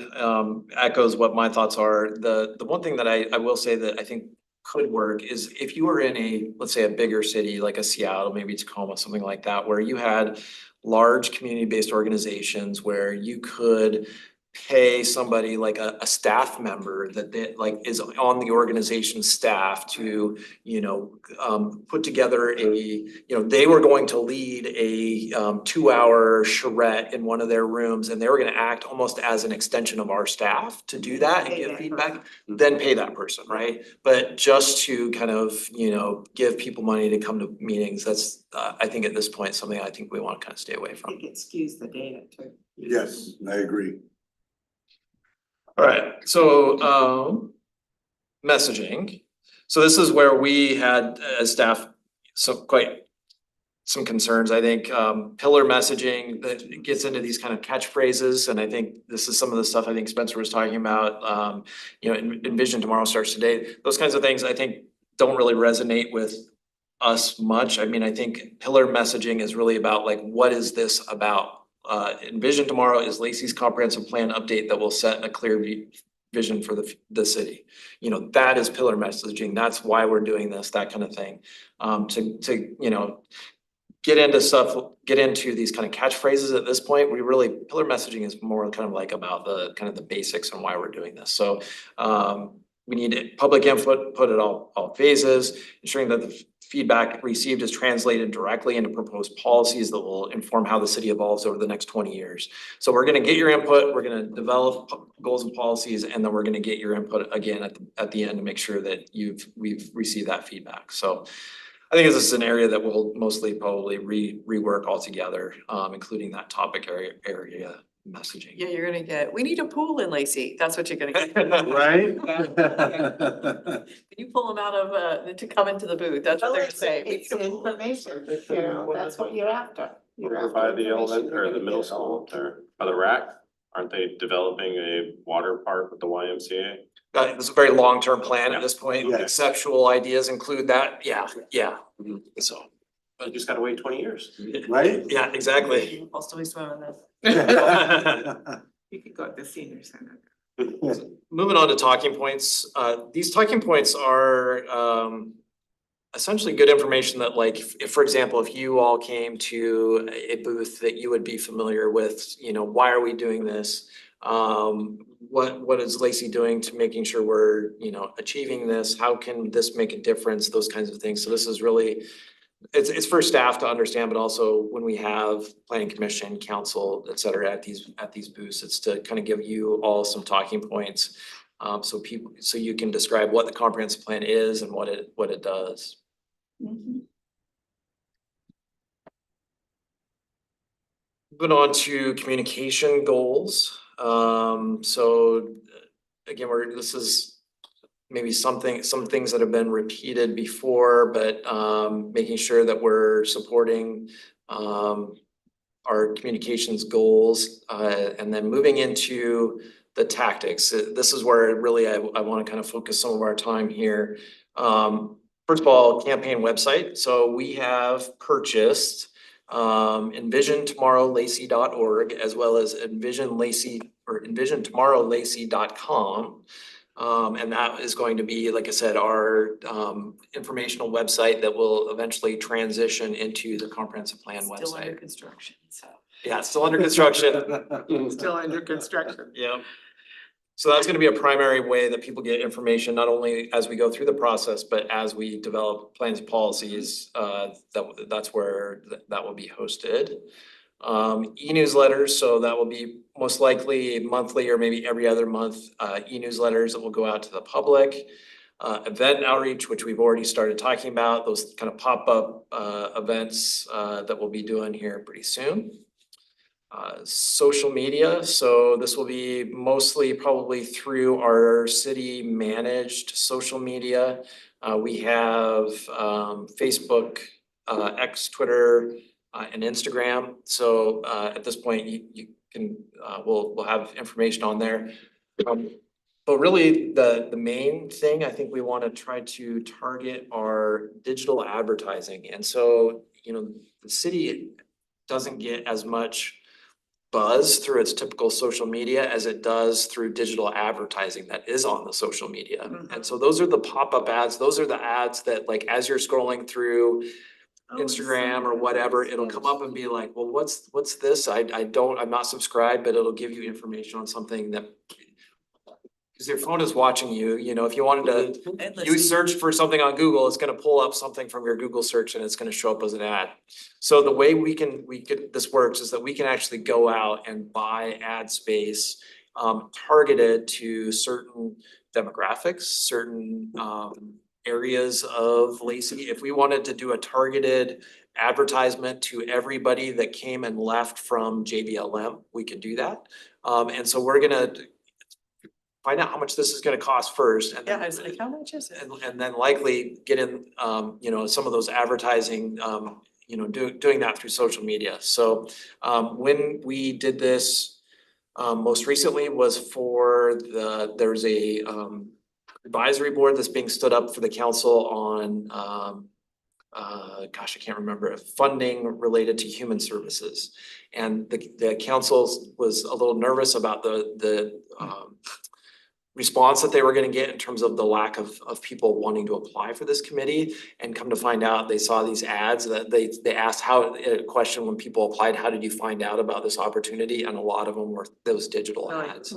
D: echoes what my thoughts are. The one thing that I will say that I think could work is if you were in a, let's say, a bigger city like a Seattle, maybe Tacoma, something like that, where you had large community-based organizations where you could pay somebody like a staff member that they like is on the organization's staff to, you know, put together a, you know, they were going to lead a 2-hour charrette in one of their rooms, and they were gonna act almost as an extension of our staff to do that and
F: Pay
D: give
F: that
D: feedback, then pay that person, right? But just to kind of, you know, give people money to come to meetings, that's, I think at this point, something I think we wanna kind of stay away
F: I
D: from.
F: think it skews the data too.
C: Yes, I agree.
D: Alright, so messaging. So this is where we had as staff some concerns, I think, pillar messaging that gets into these kind of catchphrases, and I think this is some of the stuff I think Spencer was talking about. You know, envision tomorrow starts today, those kinds of things I think don't really resonate with us much. I mean, I think pillar messaging is really about like, what is this about? Envision tomorrow is Lacey's comprehensive plan update that will set a clear vision for the city. You know, that is pillar messaging. That's why we're doing this, that kind of thing. To you know, get into these kind of catchphrases at this point, pillar messaging is more kind of like about the kind of the basics and why we're doing this. So we need public input, put it all phases, ensuring that the feedback received is translated directly into proposed policies that will inform how the city evolves over the next 20 years. So we're gonna get your input, we're gonna develop goals and policies, and then we're gonna get your input again at the end to make sure that we've received that feedback. So I think this is an area that we'll mostly probably rework altogether, including that topic area messaging.
A: Yeah, you're gonna get, we need a pool in Lacey. That's what you're gonna get.
C: Right?
A: You pull them out of, to come into the booth. That's what they're gonna say.
F: It's information, you know, that's what you're after. You're
G: Over
F: after
G: by the
F: information,
G: element
F: you're
G: or the
F: gonna
G: middle
F: get it
G: school
F: all.
G: there, by the rack, aren't they developing a water park with the YMCA?
D: It's a very long-term plan at
G: Yeah.
D: this point.
C: Yeah.
D: Conceptual ideas include that. Yeah. So,
G: But you just gotta wait 20 years.
C: Right?
D: yeah, exactly.
A: I'll still be swimming this.
F: You could go to the senior center.
D: Moving on to talking points, these talking points are essentially good information that like, if, for example, if you all came to a booth that you would be familiar with, you know, why are we doing this? What is Lacey doing to making sure we're, you know, achieving this? How can this make a difference? Those kinds of things. So this is really, it's for staff to understand, but also when we have planning commission, council, et cetera, at these booths, it's to kind of give you all some talking points. So you can describe what the comprehensive plan is and what it does. Moving on to communication goals. Again, this is maybe some things that have been repeated before, but making sure that we're supporting our communications goals, and then moving into the tactics. This is where really I want to kind of focus some of our time here. First of all, campaign website. So we have purchased envisiontomorrowlacey.org as well as envisiontomorrowlacey.com. And that is going to be, like I said, our informational website that will eventually transition into the comprehensive plan
A: Still under
D: website.
A: construction, so.
D: Yeah, it's still under construction.
F: Still under construction.
D: Yeah. So that's gonna be a primary way that people get information, not only as we go through the process, but as we develop plans and policies, that's where that will be hosted. E-newsletters, so that will be most likely monthly or maybe every other month, e-newsletters that will go out to the public. Event outreach, which we've already started talking about, those kind of pop-up events that we'll be doing here pretty soon. Social media, so this will be mostly probably through our city managed social media. We have Facebook, X, Twitter, and Instagram. So at this point, you can we'll have information on there. But really the main thing I think we want to try to target are digital advertising. And so, you know, the city doesn't get as much buzz through its typical social media as it does through digital advertising that is on the social media. And so those are the pop-up ads. Those are the ads that, like, as you're scrolling through Instagram or whatever, it'll come up and be like, well, what's this? I'm not subscribed, but it'll give you information on something that, because your phone is watching you, you know, if you wanted to, you search for something on Google, it's gonna pull up something from your Google search and it's gonna show up as an ad. So the way this works is that we can actually go out and buy ad space targeted to certain demographics, certain areas of Lacey. If we wanted to do a targeted advertisement to everybody that came and left from JBLM, we could do that. And so we're gonna find out how much this is gonna cost first. And
A: Yeah, I was like, how much is it?
D: and then likely get in, you know, some of those advertising, you know, doing that through social media. So when we did this most recently was for there's a advisory board that's being stood up for the council on gosh, I can't remember, funding related to human services. And the council was a little nervous about the response that they were gonna get in terms of the lack of people wanting to apply for this committee. And come to find out, they saw these ads that they asked a question when people applied, how did you find out about this opportunity? And a lot of them were those digital ads.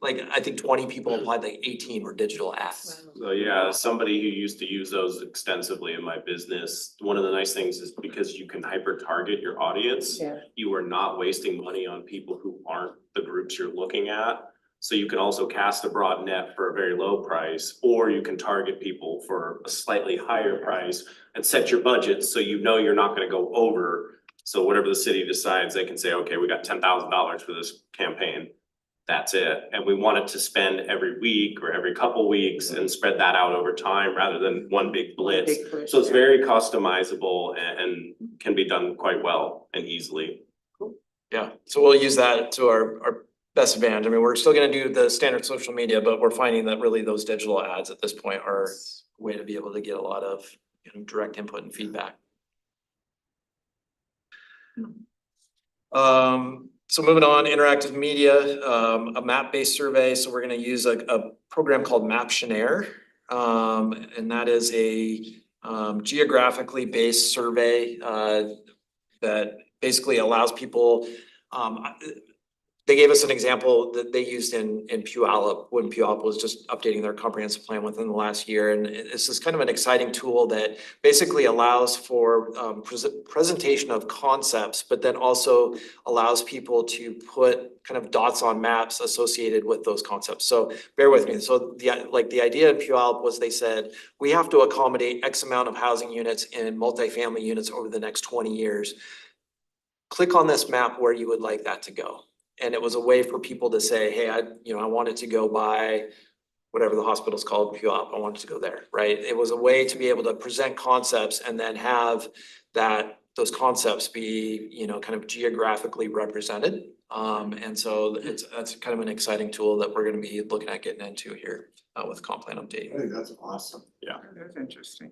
D: Like, I think 20 people applied, like 18 were digital ads.
G: So yeah, as somebody who used to use those extensively in my business, one of the nice things is because you can hyper target your audience.
B: Yeah.
G: You are not wasting money on people who aren't the groups you're looking at. So you can also cast a broad net for a very low price, or you can target people for a slightly higher price and set your budget so you know you're not gonna go over. So whatever the city decides, they can say, okay, we got $10,000 for this campaign. That's it. And we want it to spend every week or every couple weeks and spread that out over time rather than one big blitz. So it's very customizable and can be done quite well and easily.
D: Yeah, so we'll use that to our best advantage. I mean, we're still gonna do the standard social media, but we're finding that really those digital ads at this point are a way to be able to get a lot of, you know, direct input and feedback. So moving on, interactive media, a map-based survey. So we're gonna use a program called Maptionaire. And that is a geographically based survey that basically allows people they gave us an example that they used in Puyallup, when Puyallup was just updating their comprehensive plan within the last year. And this is kind of an exciting tool that basically allows for presentation of concepts, but then also allows people to put kind of dots on maps associated with those concepts. So bear with me. So the idea in Puyallup was, they said, we have to accommodate X amount of housing units in multifamily units over the next 20 years. Click on this map where you would like that to go. And it was a way for people to say, hey, I want it to go by whatever the hospital's called, Puyallup, I want it to go there, right? It was a way to be able to present concepts and then have those concepts be, kind of geographically represented. And so that's kind of an exciting tool that we're gonna be looking at getting into here with comp plan update.
C: I think that's awesome.
F: That's interesting.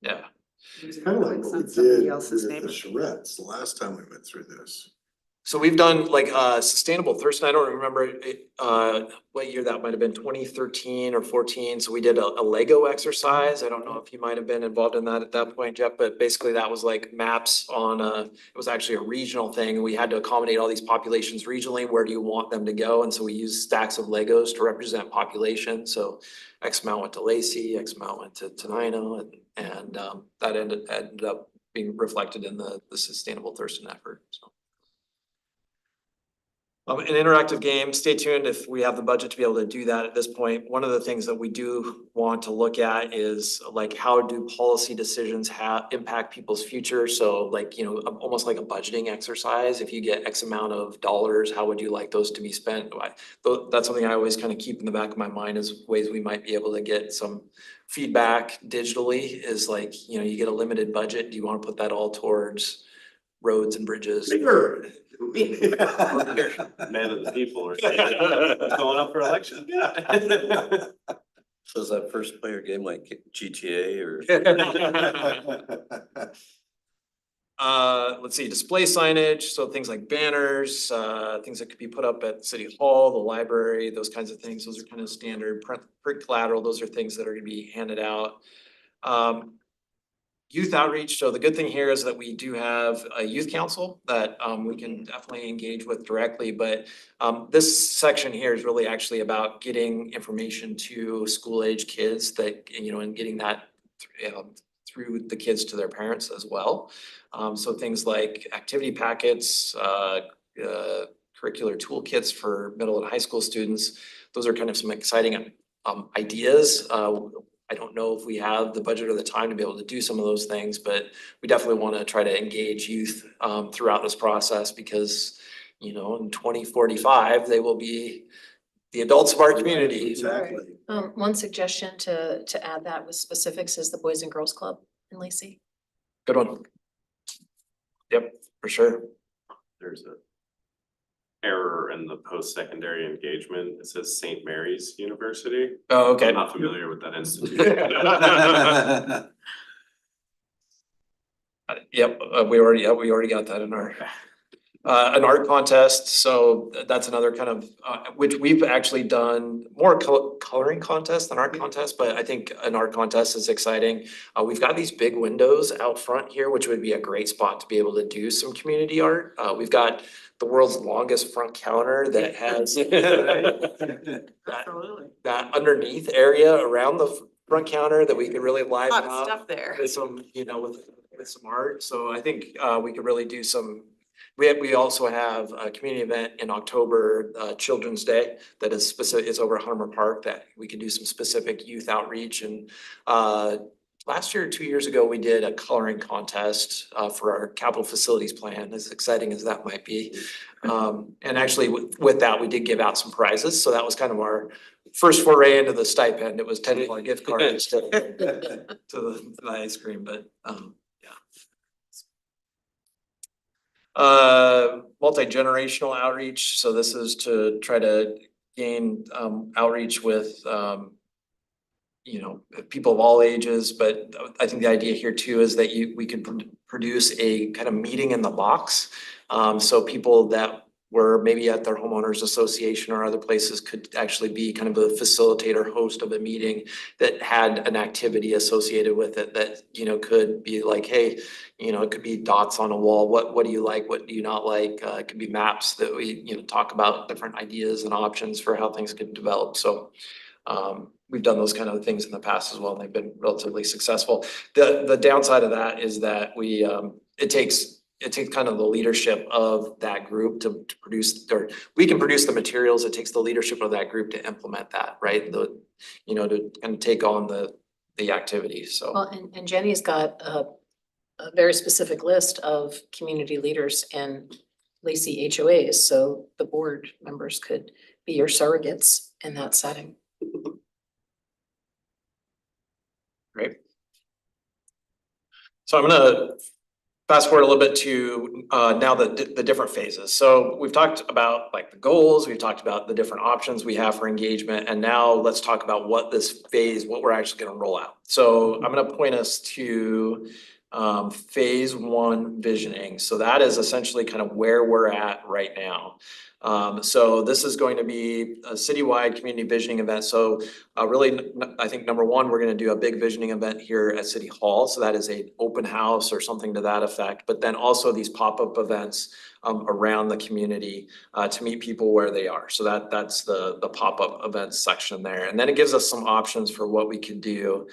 D: Yeah.
C: It's kind of like what we
F: It's somebody
C: did
F: else's
C: with the
F: neighborhood.
C: charrettes the last time we went through this.
D: So we've done like Sustainable Thurston. I don't remember it, what year that might have been, 2013 or 14. So we did a Lego exercise. I don't know if you might have been involved in that at that point, Jeff, but basically that was like maps on it was actually a regional thing. We had to accommodate all these populations regionally. Where do you want them to go? And so we used stacks of Legos to represent population. So X amount went to Lacey, X amount went to Tenino, and that ended up being reflected in the Sustainable Thurston effort. So. An interactive game, stay tuned if we have the budget to be able to do that at this point. One of the things that we do want to look at is like, how do policy decisions impact people's future? So like, almost like a budgeting exercise. If you get X amount of dollars, how would you like those to be spent? That's something I always kind of keep in the back of my mind, is ways we might be able to get some feedback digitally. Is like, you get a limited budget. Do you want to put that all towards roads and bridges?
C: Sure.
G: Man of the people are going up for election.
H: So is that first player game like GTA or?
D: Let's see, display signage, so things like banners, things that could be put up at City Hall, the library, those kinds of things. Those are kind of standard print collateral. Those are things that are gonna be handed out. Youth outreach. So the good thing here is that we do have a youth council that we can definitely engage with directly. But this section here is really actually about getting information to school age kids that, and getting that through the kids to their parents as well. So things like activity packets, curricular toolkits for middle and high school students. Those are kind of some exciting ideas. I don't know if we have the budget or the time to be able to do some of those things, but we definitely want to try to engage youth throughout this process, because, in 2045, they will be the adults of our community.
C: Exactly.
B: One suggestion to add that with specifics is the Boys and Girls Club in Lacey.
D: Good one. Yep, for sure.
G: There's a error in the post-secondary engagement. It says St. Mary's University.
D: Oh, okay.
G: I'm not familiar with that institution.
D: Yep, we already got that in our an art contest. So that's another kind of which we've actually done more coloring contest than art contest, but I think an art contest is exciting. We've got these big windows out front here, which would be a great spot to be able to do some community art. We've got the world's longest front counter that has
F: Absolutely.
D: that underneath area around the front counter that we could really liven
A: Lot of
D: up
A: stuff there.
D: with some, with some art. So I think we could really do some. We also have a community event in October, Children's Day, that is specific. It's over at Hunter Park, that we could do some specific youth outreach. And last year, 2 years ago, we did a coloring contest for our capital facilities plan, as exciting as that might be. And actually with that, we did give out some prizes. So that was kind of our first foray into the stipend. It was $10 gift card instead of to the ice cream, but multi-generational outreach. So this is to try to gain outreach with people of all ages. But I think the idea here too is that we could produce a kind of meeting in the box. So people that where maybe at their homeowners association or other places could actually be kind of a facilitator, host of a meeting that had an activity associated with it that, you know, could be like, hey, you know, it could be dots on a wall. What do you like? What do you not like? It could be maps that we, you know, talk about different ideas and options for how things could develop. So we've done those kind of things in the past as well, and they've been relatively successful. The downside of that is that it takes kind of the leadership of that group to produce, or we can produce the materials. It takes the leadership of that group to implement that, right? You know, to kind of take on the activity, so.
B: Well, and Jenny's got a very specific list of community leaders and Lacey HOAs, so the board members could be your surrogates in that setting.
D: Great. So I'm gonna fast forward a little bit to now the different phases. So we've talked about like the goals, we've talked about the different options we have for engagement, and now let's talk about what this phase, what we're actually gonna roll out. So I'm gonna point us to phase 1 visioning. So that is essentially kind of where we're at right now. So this is going to be a citywide community visioning event. So really, I think number one, we're gonna do a big visioning event here at City Hall. So that is an open house or something to that effect, but then also these pop-up events around the community to meet people where they are. So that's the pop-up events section there. And then it gives us some options for what we could do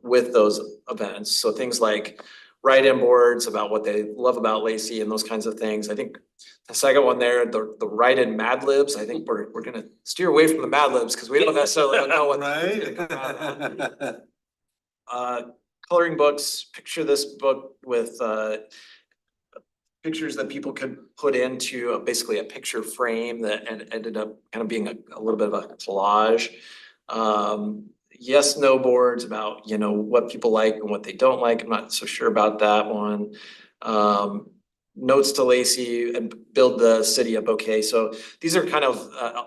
D: with those events. So things like write-in boards about what they love about Lacey and those kinds of things. I think the second one there, the write-in Mad Libs, I think we're gonna steer away from the Mad Libs because we don't necessarily know what.
C: Right?
D: Coloring books, picture this book with pictures that people could put into basically a picture frame that ended up kind of being a little bit of a collage. Yes, no boards about, you know, what people like and what they don't like. I'm not so sure about that one. Notes to Lacey and build the city a bouquet. So these are kind of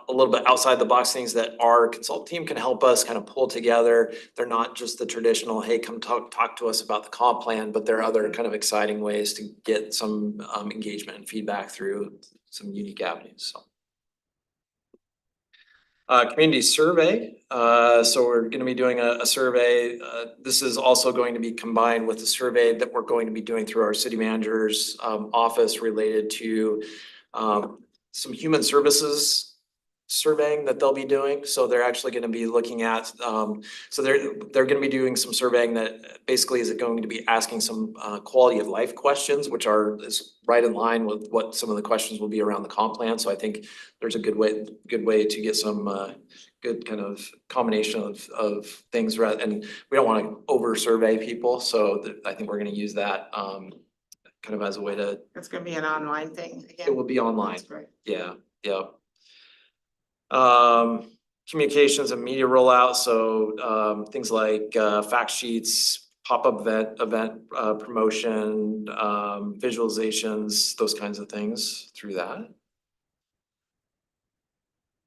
D: a little bit outside the box things that our consult team can help us kind of pull together. They're not just the traditional, hey, come talk to us about the comp plan, but there are other kind of exciting ways to get some engagement and feedback through some unique avenues. So. Community survey. So we're going to be doing a survey. This is also going to be combined with a survey that we're going to be doing through our city manager's office related to some human services surveying that they'll be doing. So they're actually going to be looking at, so they're going to be doing some surveying that basically is going to be asking some quality of life questions, which is right in line with what some of the questions will be around the comp plan. So I think there's a good way to get some good kind of combination of things, and we don't want to over survey people. So I think we're going to use that kind of as a way to.
F: It's gonna be an online thing again.
D: It will be online.
F: That's great.
D: Yeah. Communications and media rollout. So things like fact sheets, pop-up event promotion, visualizations, those kinds of things through that.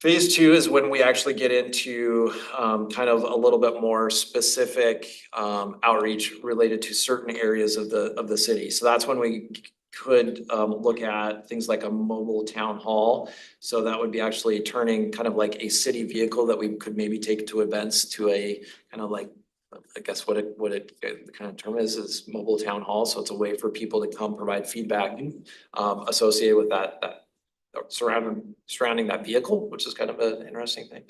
D: Phase 2 is when we actually get into kind of a little bit more specific outreach related to certain areas of the city. So that's when we could look at things like a mobile town hall. So that would be actually turning kind of like a city vehicle that we could maybe take to events to a kind of like, I guess what the kind of term is mobile town hall. So it's a way for people to come provide feedback associated with that surrounding that vehicle, which is kind of an interesting thing.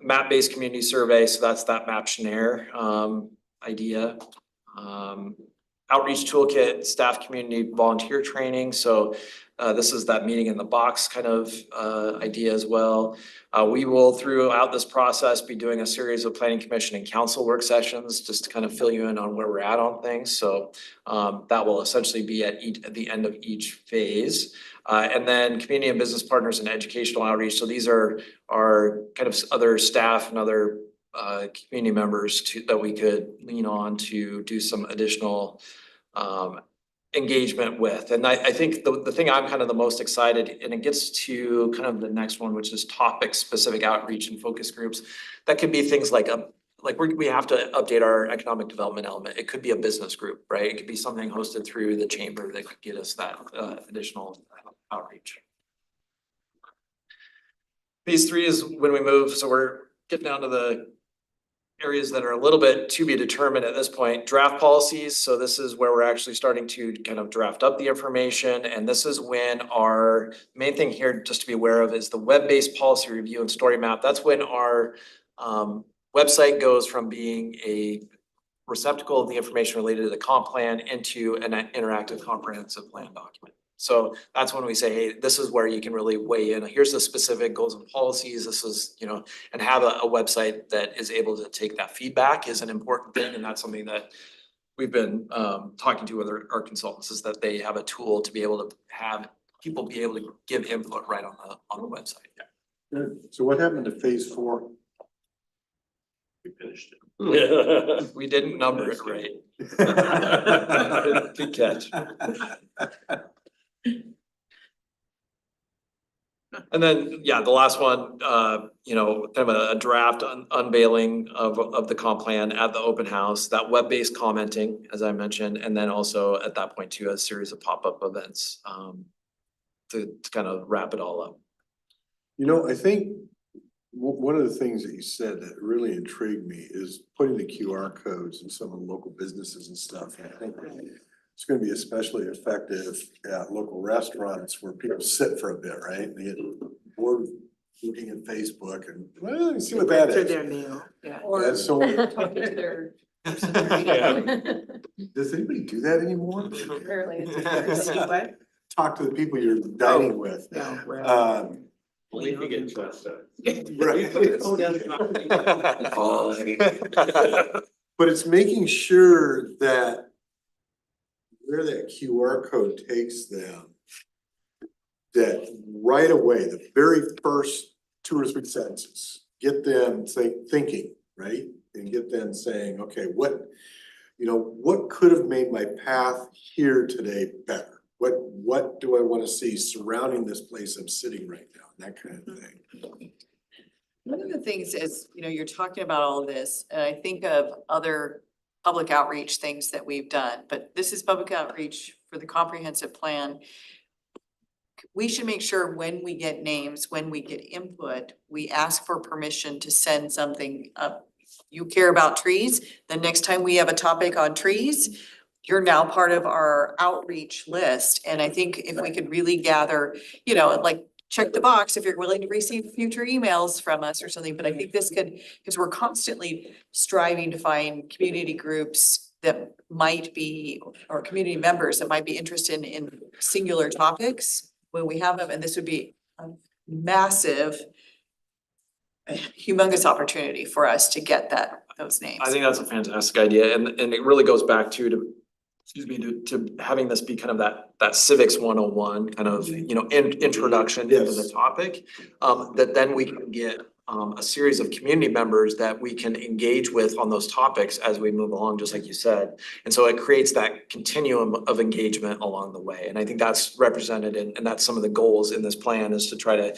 D: Map-based community survey. So that's that MaptionAir idea. Outreach toolkit, staff community volunteer training. So this is that meeting in the box kind of idea as well. We will throughout this process be doing a series of planning commission and council work sessions just to kind of fill you in on where we're at on things. So that will essentially be at the end of each phase. And then community and business partners and educational outreach. So these are kind of other staff and other community members that we could lean on to do some additional engagement with. And I think the thing I'm kind of the most excited, and it gets to kind of the next one, which is topic specific outreach and focus groups. That could be things like like we have to update our economic development element. It could be a business group, right? It could be something hosted through the chamber that could get us that additional outreach. Phase 3 is when we move, so we're getting down to the areas that are a little bit to be determined at this point. Draft policies, so this is where we're actually starting to kind of draft up the information, and this is when our main thing here, just to be aware of, is the web-based policy review and story map. That's when our website goes from being a receptacle of the information related to the comp plan into an interactive comprehensive plan document. So that's when we say, hey, this is where you can really weigh in. Here's the specific goals and policies. This is, you know, and have a website that is able to take that feedback is an important thing. And that's something that we've been talking to with our consultants, is that they have a tool to be able to have people be able to give input right on the website.
C: Good. So what happened to phase 4?
E: We finished it.
D: We didn't number it right. Good catch. And then, yeah, the last one, you know, kind of a draft unveiling of the comp plan at the open house, that web-based commenting, as I mentioned, and then also at that point too, a series of pop-up events to kind of wrap it all up.
C: You know, I think one of the things that you said that really intrigued me is putting the QR codes in some of the local businesses and stuff. And I think it's gonna be especially effective at local restaurants where people sit for a bit, right? They get bored looking at Facebook and, well, you see what that
F: For
C: is.
F: their meal, yeah.
C: Yeah, so,
B: Talking to their.
C: does anybody do that anymore?
B: Rarely.
F: See what?
C: Talk to the people you're dining with.
F: No, well,
E: Only if you get trust up.
C: Right.
D: Oh.
C: But it's making sure that where that QR code takes them, that right away, the very first 2 or 3 sentences, get them thinking, right? And get them saying, okay, what could have made my path here today better? What do I want to see surrounding this place I'm sitting right now? That kind of thing.
A: One of the things is, you know, you're talking about all of this, and I think of other public outreach things that we've done, but this is public outreach for the comprehensive plan. We should make sure when we get names, when we get input, we ask for permission to send something up. You care about trees, the next time we have a topic on trees, you're now part of our outreach list. And I think if we could really gather, you know, like, check the box if you're willing to receive future emails from us or something, but I think this could, because we're constantly striving to find community groups that might be, or community members that might be interested in singular topics when we have them, and this would be a massive, humongous opportunity for us to get those names.
D: I think that's a fantastic idea, and it really goes back to having this be kind of that civics 101 kind of, you know, introduction into the
C: Yes.
D: topic. That then we can get a series of community members that we can engage with on those topics as we move along, just like you said. And so it creates that continuum of engagement along the way. And I think that's represented and that's some of the goals in this plan, is to try to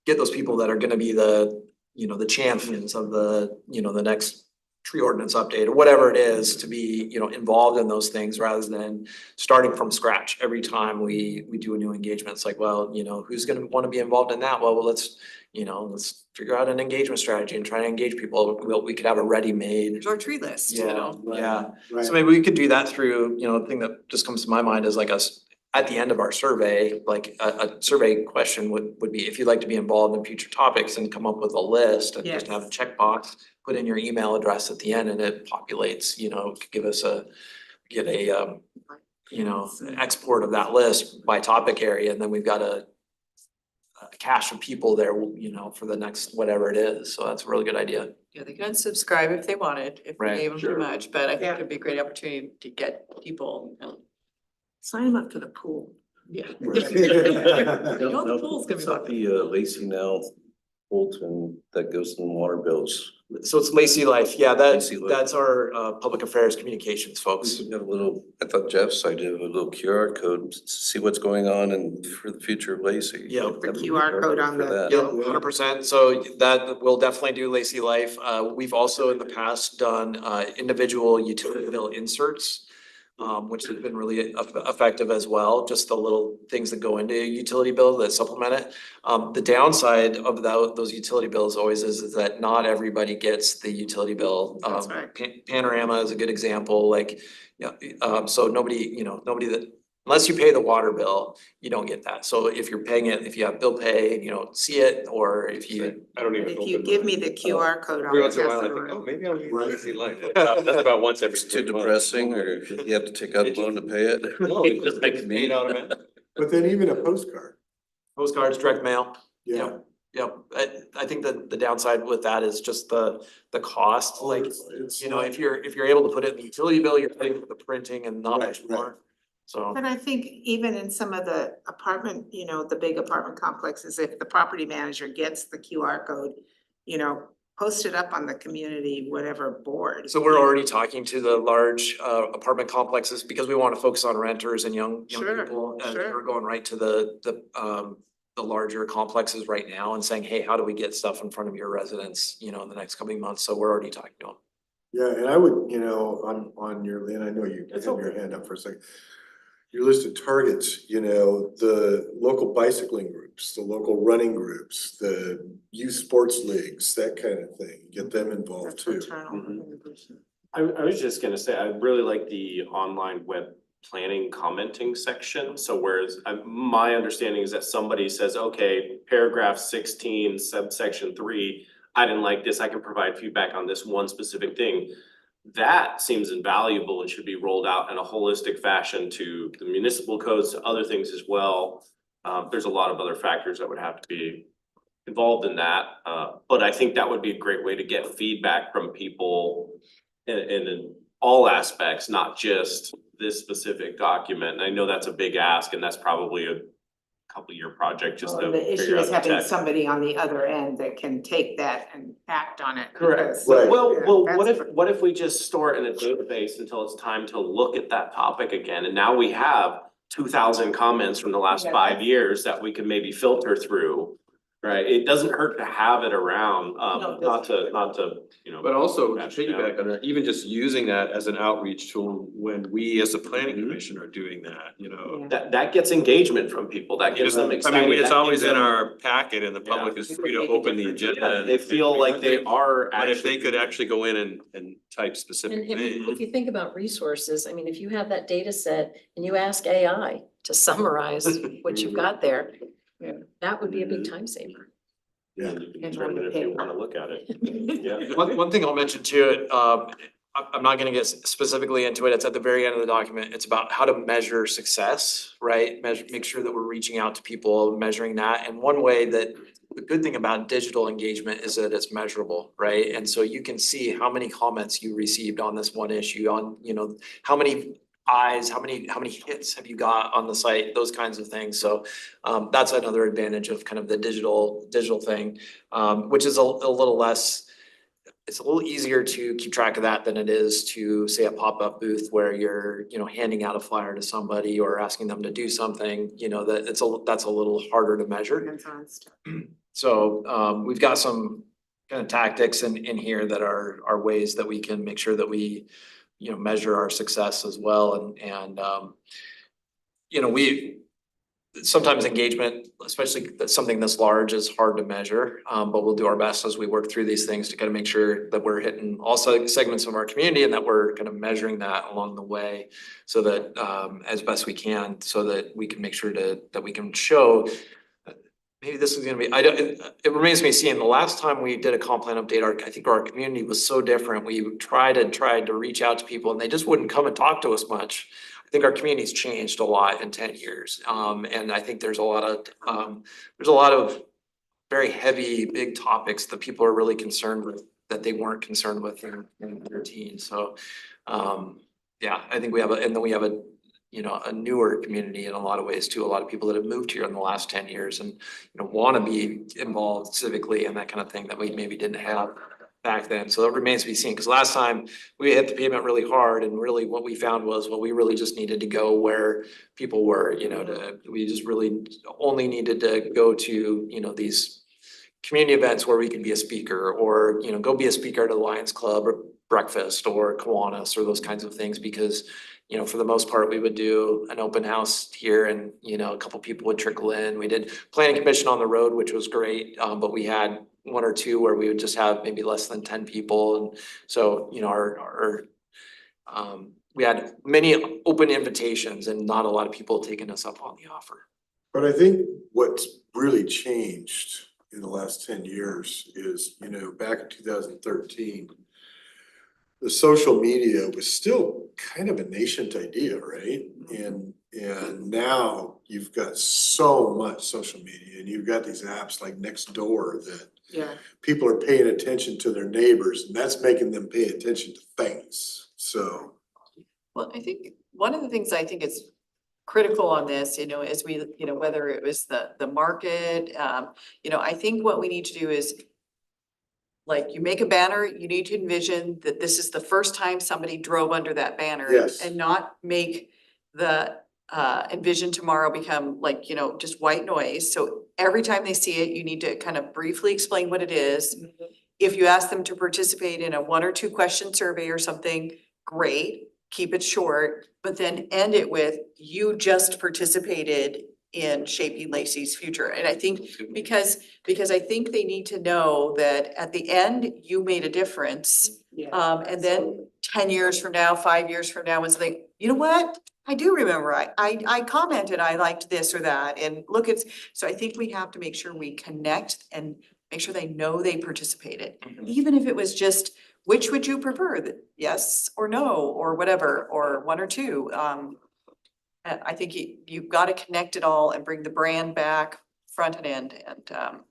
D: get those people that are gonna be the, you know, the champions of the, you know, the next tree ordinance update or whatever it is, to be, you know, involved in those things rather than starting from scratch every time we do a new engagement. It's like, well, you know, who's gonna wanna be involved in that? Well, let's figure out an engagement strategy and try to engage people. We could have a ready-made.
A: There's our tree list, you know.
D: Yeah,
C: Right.
D: so maybe we could do that through, you know, the thing that just comes to my mind is like us, at the end of our survey, like a survey question would be, if you'd like to be involved in future topics, and come up with a list and just
F: Yes.
D: have a checkbox, put in your email address at the end, and it populates, you know, could give us get a you know, an export of that list by topic area, and then we've got a cache of people there, you know, for the next whatever it is. So that's a really good idea.
A: Yeah, they can unsubscribe if they wanted, if we
D: Right,
A: gave them too
E: sure.
A: much, but I think
F: Yeah.
A: it'd be a great opportunity to get people.
F: Sign them up for the pool.
A: Yeah.
C: Right.
A: You know, the pool's gonna be
H: It's not the Lacey now Fulton that goes in water bills?
D: So it's Lacey Life, yeah,
H: Lacey Life.
D: that's our public affairs communications folks.
H: We have a little, I thought Jeff's idea of a little QR code, to see what's going on and for the future of Lacey.
D: Yeah.
F: The QR code on
H: For
F: the-
H: that.
D: Yeah, 100%. So that will definitely do Lacey Life. We've also in the past done individual utility bill inserts, which has been really effective as well. Just the little things that go into a utility bill that supplement it. The downside of those utility bills always is that not everybody gets the utility bill.
F: That's right.
D: Panorama is a good example, like, so nobody that, unless you pay the water bill, you don't get that. So if you're paying it, if you have bill pay, you don't see it, or if you.
E: I don't even.
F: If you give me the QR code, I'll
E: Every once in a
F: pass
E: while, I
F: it
E: think, oh,
F: around.
E: maybe I'll use Lacey Life. That's about once every.
H: It's too depressing, or you have to take out a loan to pay it?
E: No, it's just like me out of it.
C: But then even a postcard,
D: Postcards, direct mail.
C: yeah.
D: Yep, I think that the downside with that is just the cost, like,
C: It's
D: you know,
C: not-
D: if you're able to put it in the utility bill, you're paying for the printing and not
C: Right,
D: much
C: right.
D: more. So,
F: But I think even in some of the apartment, the big apartment complexes, if the property manager gets the QR code, post it up on the community, whatever board.
D: so we're already talking to the large apartment complexes because we want to focus on renters and young
F: Sure,
D: people. And
F: sure.
D: we're going right to the larger complexes right now and saying, hey, how do we get stuff in front of your residents, in the next coming months? So we're already talking to them.
C: Yeah, and I would, on your, and I know you have
D: It's
C: your
D: okay.
C: hand up for a second. Your list of targets, the local bicycling groups, the local running groups, the youth sports leagues, that kind of thing, get them involved
F: The
C: too.
F: fraternal organization.
G: I was just gonna say, I really like the online web planning commenting section. So whereas my understanding is that somebody says, okay, paragraph 16, subsection 3, I didn't like this, I can provide feedback on this one specific thing. That seems invaluable and should be rolled out in a holistic fashion to the municipal codes, to other things as well. There's a lot of other factors that would have to be involved in that. But I think that would be a great way to get feedback from people in all aspects, not just this specific document. And I know that's a big ask and that's probably a couple year project just to
F: Well, the issue
G: figure out
F: is
G: the
F: having
G: tech.
F: somebody on the other end that can take that and act on it.
G: Correct.
F: because-
C: Right.
G: Well,
F: Yeah,
G: what
F: that's-
G: what if we just store it in a database until it's time to look at that topic again? And now we have 2,000 comments from the last
F: Yeah,
G: 5 years that we can maybe filter through. Right? It doesn't hurt to have it around,
F: No, it
G: not to,
E: But also, to
G: Match it down.
E: piggyback on that, even just using that as an outreach tool when we as a planning
G: Mhm.
E: commission are doing that,
F: Yeah.
G: that gets engagement from people, that gets them
E: I
G: excited.
E: mean, it's
G: that
E: always
G: gives
E: in
G: them-
E: our packet and the public is free to open the agenda.
G: Yeah,
E: and-
G: they feel like they are
E: But if they
G: actually.
E: could actually go in and type specific
B: And if
E: things.
B: you think about resources, I mean, if you have that data set and you ask AI to summarize what you've got there,
F: Yeah.
B: that would be a big time saver.
C: Yeah.
G: You can
F: And
G: determine
F: on the
G: if you
F: paper.
G: wanna look at it. Yeah.
D: One thing I'll mention too, I'm not gonna get specifically into it, it's at the very end of the document, it's about how to measure success, right? Make sure that we're reaching out to people, measuring that, and one way that, the good thing about digital engagement is that it's measurable, right? And so you can see how many comments you received on this one issue, on, how many eyes, how many hits have you got on the site, those kinds of things, so that's another advantage of kind of the digital thing, which is a little less, it's a little easier to keep track of that than it is to say a pop-up booth where you're, handing out a flyer to somebody or asking them to do something, that's a little harder to measure.
F: Hands-on stuff.
D: So we've got some kind of tactics in here that are ways that we can make sure that we, measure our success as well, and we sometimes engagement, especially something this large, is hard to measure, but we'll do our best as we work through these things to kind of make sure that we're hitting all segments of our community and that we're kind of measuring that along the way, so that as best we can, so that we can make sure that we can show. Maybe this is gonna be, it reminds me, seeing the last time we did a comp plan update, I think our community was so different. We tried to reach out to people and they just wouldn't come and talk to us much. I think our community's changed a lot in 10 years. And I think there's a lot of very heavy, big topics that people are really concerned with, that they weren't concerned with in their teens. So, yeah, I think we have and then we have you know, a newer community in a lot of ways too. A lot of people that have moved here in the last 10 years and, you know, want to be involved civically and that kind of thing that we maybe didn't have back then. So it remains to be seen, because last time we hit the pavement really hard, and really what we found was, well, we really just needed to go where people were, you know, we just really only needed to go to, you know, these community events where we could be a speaker, or, you know, go be a speaker at a Lions Club or breakfast or Kiwanis or those kinds of things, because, you know, for the most part, we would do an open house here and, you know, a couple people would trickle in. We did planning commission on the road, which was great, but we had one or two where we would just have maybe less than 10 people. And so, you know, we had many open invitations and not a lot of people taking us up on the offer.
C: But I think what's really changed in the last 10 years is, you know, back in 2013, the social media was still kind of a nascent idea, right? And now you've got so much social media, and you've got these apps like Nextdoor that
F: Yeah.
C: people are paying attention to their neighbors, and that's making them pay attention to things. So
A: Well, I think one of the things I think is critical on this, you know, as we, you know, whether it was the market, you know, I think what we need to do is, like, you make a banner, you need to envision that this is the first time somebody drove under that banner.
C: Yes.
A: And not make the Envision Tomorrow become like, you know, just white noise. So every time they see it, you need to kind of briefly explain what it is. If you ask them to participate in a 1 or 2 question survey or something, great, keep it short, but then end it with, you just participated in shaping Lacey's future. And I think because I think they need to know that at the end, you made a difference. And then 10 years from now, 5 years from now, it's like, you know what? I do remember, I commented, I liked this or that, and look, so I think we have to make sure we connect and make sure they know they participated. Even if it was just, which would you prefer, yes or no, or whatever, or 1 or 2. I think you've got to connect it all and bring the brand back front and end, and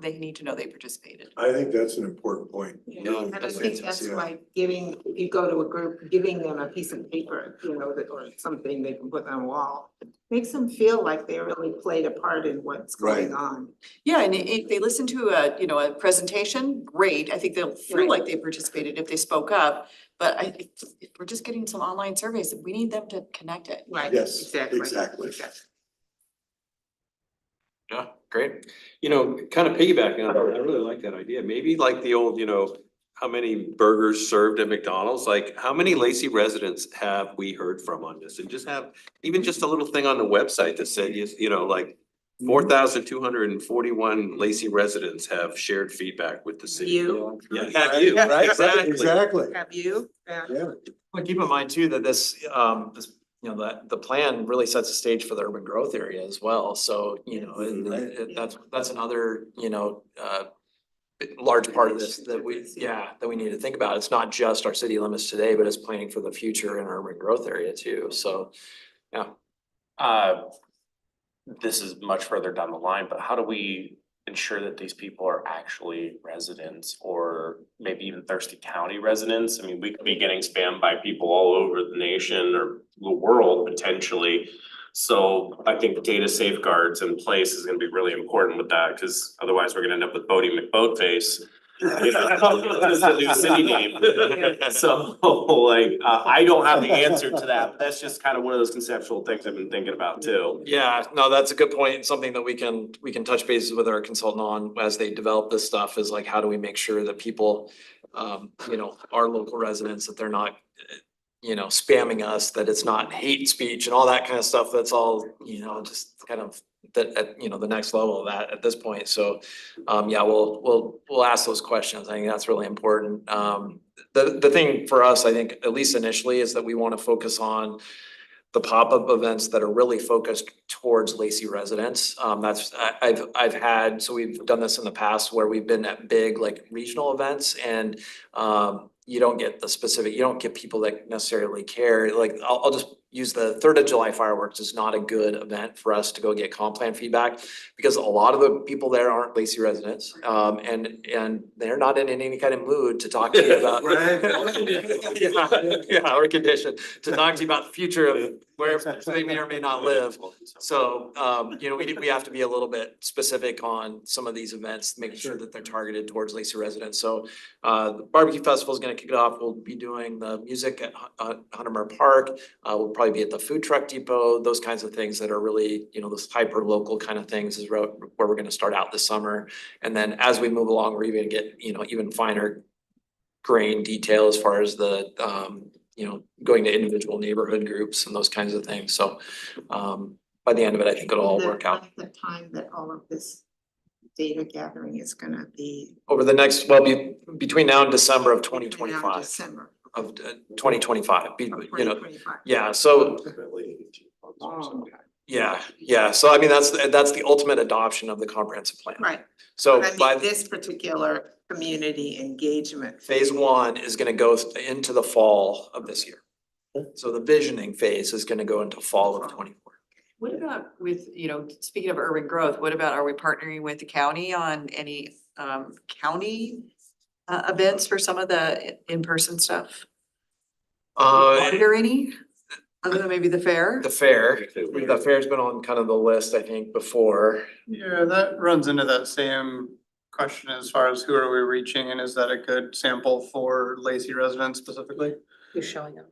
A: they need to know they participated.
C: I think that's an important point.
F: Yeah, and I
D: that's
F: think that's
C: fantastic.
F: why if you go to a group, giving them a piece of paper, you know, that, or something they can put on a wall, makes them feel like they really played a part in what's going
C: Right.
F: on.
A: Yeah, and if they listen to a, you know, a presentation, great. I think they'll feel
F: Right.
A: like they participated if they spoke up. But if we're just getting some online surveys, we need them to connect it.
F: Right,
C: Yes,
F: exactly.
C: exactly.
D: Yeah, great.
E: You know, kind of piggybacking on that, I really like that idea. Maybe like the old, you know, how many burgers served at McDonald's? Like, how many Lacey residents have we heard from on this? And just have even just a little thing on the website that said, you know, like 4,241 Lacey residents have shared feedback with the city.
F: You,
E: Yeah, have you, right? Exactly.
C: Exactly.
F: have you? Yeah.
C: Yeah.
D: Well, keep in mind too, that this, you know, that the plan really sets the stage for the urban growth area as well. So, you know, that's another, you know, large part of this that we need to think about. It's not just our city limits today, but it's planning for the future in our urban growth area too. So, yeah.
G: This is much further down the line, but how do we ensure that these people are actually residents or maybe even Thirsty County residents? I mean, we could be getting spammed by people all over the nation or the world potentially. So I think data safeguards in place is gonna be really important with that, because otherwise we're gonna end up with Bodie McBoatface. You know, that's the new city name. So like, I don't have the answer to that, but that's just kind of one of those conceptual things I've been thinking about too.
D: Yeah, no, that's a good point. And something that we can touch bases with our consultant on as they develop this stuff is like, how do we make sure that people, you know, our local residents, that they're not, you know, spamming us, that it's not hate speech and all that kind of stuff. That's all, you know, just kind of at, you know, the next level of that at this point. So, yeah, we'll ask those questions. I think that's really important. The thing for us, I think, at least initially, is that we want to focus on the pop-up events that are really focused towards Lacey residents. I've had, so we've done this in the past where we've been at big like regional events, and you don't get the specific, you don't get people that necessarily care. Like, I'll just use the 3rd of July fireworks is not a good event for us to go get comp plan feedback because a lot of the people there aren't Lacey residents. And they're not in any kind of mood to talk to you about. Yeah, or condition, to talk to you about the future of where they may or may not live. So, we have to be a little bit specific on some of these events, making sure that they're targeted towards Lacey residents. So, the barbecue festival is gonna kick it off. We'll be doing the music at Hunter Park. We'll probably be at the food truck depot, those kinds of things that are really, those hyper local kind of things is where we're gonna start out this summer. And then as we move along, we're even get, even finer grain detail as far as the, going to individual neighborhood groups and those kinds of things. So, by the end of it, I think it'll all work out.
F: The time that all of this data gathering is gonna be.
D: Over the next, between now and December of twenty
F: between now and
D: 25,
F: December
D: of 2025,
F: of 2025.
D: yeah, so,
F: Oh,
D: yeah, so I mean, that's the ultimate adoption of the comprehensive plan.
F: right,
D: So
F: but I
D: by
F: mean, this particular community engagement.
D: phase 1 is gonna go into the fall of this year. So the visioning phase is gonna go into fall of 24.
A: What about with, speaking of urban growth, what about, are we partnering with the county on any county events for some of the in-person stuff? Are there any, other than maybe the fair?
D: The fair's been on kind of the list, I think, before.
I: Yeah, that runs into that same question as far as who are we reaching and is that a good sample for Lacey residents specifically?
B: Who's showing up?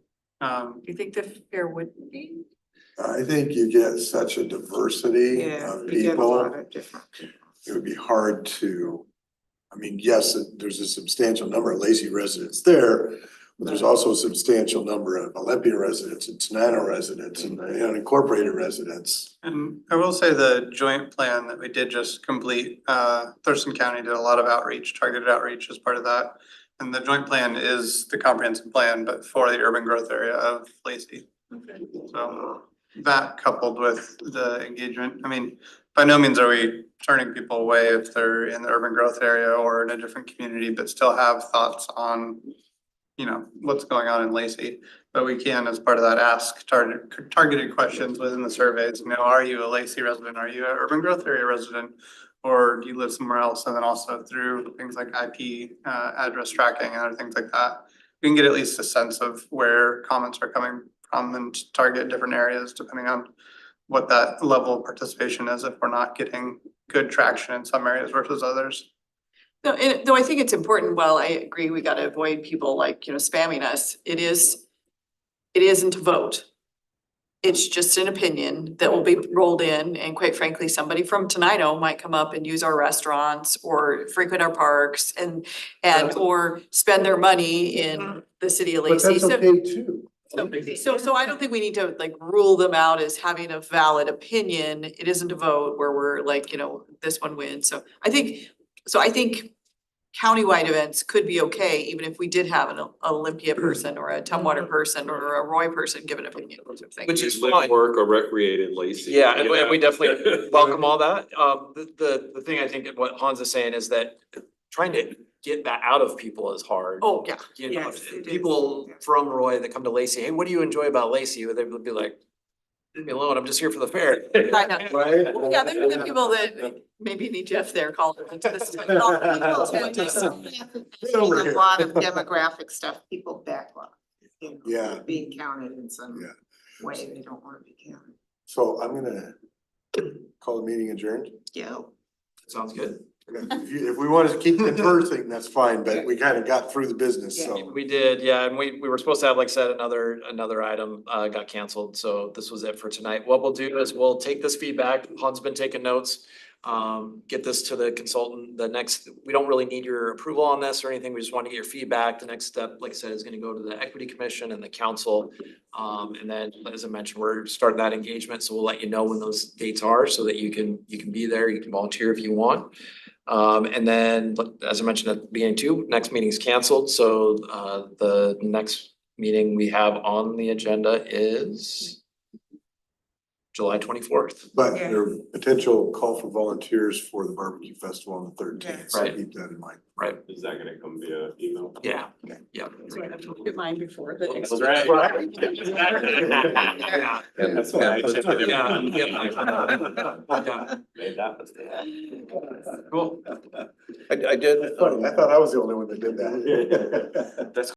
A: Do you think the fair would be?
C: I think you get such a diversity
F: Yeah,
C: of
F: we get a
C: people,
F: lot of different people.
C: it would be hard to, I mean, yes, there's a substantial number of Lacey residents there, but there's also a substantial number of Olympia residents and Tenino residents and unincorporated residents.
I: And I will say the joint plan that we did just complete, Thurston County did a lot of outreach, targeted outreach as part of that. And the joint plan is the comprehensive plan, but for the urban growth area of Lacey. So that coupled with the engagement, I mean, by no means are we turning people away if they're in the urban growth area or in a different community, but still have thoughts on, what's going on in Lacey. But we can, as part of that, ask targeted questions within the surveys, are you a Lacey resident? Are you an urban growth area resident? Or do you live somewhere else? And then also through things like IP address tracking and other things like that. We can get at least a sense of where comments are coming from and target different areas depending on what that level of participation is if we're not getting good traction in some areas versus others.
A: No, though I think it's important, while I agree, we gotta avoid people like, spamming us, it isn't a vote. It's just an opinion that will be rolled in, and quite frankly, somebody from Tenino might come up and use our restaurants or frequent our parks and or spend their money in the city of
C: But
A: Lacey.
C: that's okay too.
A: So I don't think we need to like rule them out as having a valid opinion. It isn't a vote where we're like, this one wins. So I think countywide events could be okay, even if we did have an Olympia person or a Tumwater person or a Roy person give an opinion.
D: Which is
E: Live,
D: fine.
E: work or recreate in Lacey.
D: Yeah, and we definitely welcome all that. The thing I think what Hans is saying is that trying to get that out of people is hard.
A: Oh, yeah.
F: Yes, it is.
D: People from Roy that come to Lacey, hey, what do you enjoy about Lacey? They would be like, leave me alone, I'm just here for the fair.
A: I know.
C: Right?
A: Well, yeah, there are the people that maybe need Jeff there calling into this.
F: A lot of demographic stuff, people backlog.
C: Yeah.
F: Being counted in some
C: Yeah.
F: way they don't wanna be counted.
C: So I'm gonna call the meeting adjourned.
F: Yeah.
D: Sounds good.
C: If we want to keep conversing, that's fine, but we kind of got through the business, so.
D: We did, yeah, and we were supposed to have, like I said, another item got canceled, so this was it for tonight. What we'll do is we'll take this feedback, Hans been taking notes. Get this to the consultant, we don't really need your approval on this or anything, we just want to get your feedback. The next step, like I said, is gonna go to the Equity Commission and the council. And then, as I mentioned, we're starting that engagement, so we'll let you know when those dates are so that you can be there, you can volunteer if you want. And then, as I mentioned at the beginning too, next meeting's canceled, so the next meeting we have on the agenda is July 24th.
C: But
F: Yeah.
C: there are potential call for volunteers for the barbecue festival on the 13th, so
D: Right.
C: keep that in mind.
G: Is that gonna come via email?
D: Yeah,
F: Okay.
D: yeah.
A: So I have to look at mine before the next.
G: That's right.
D: Yeah.
G: That's why I checked it.
D: Yeah.
G: Made that mistake.
D: Cool.
C: I did. I thought I was the only one that did that.
G: That's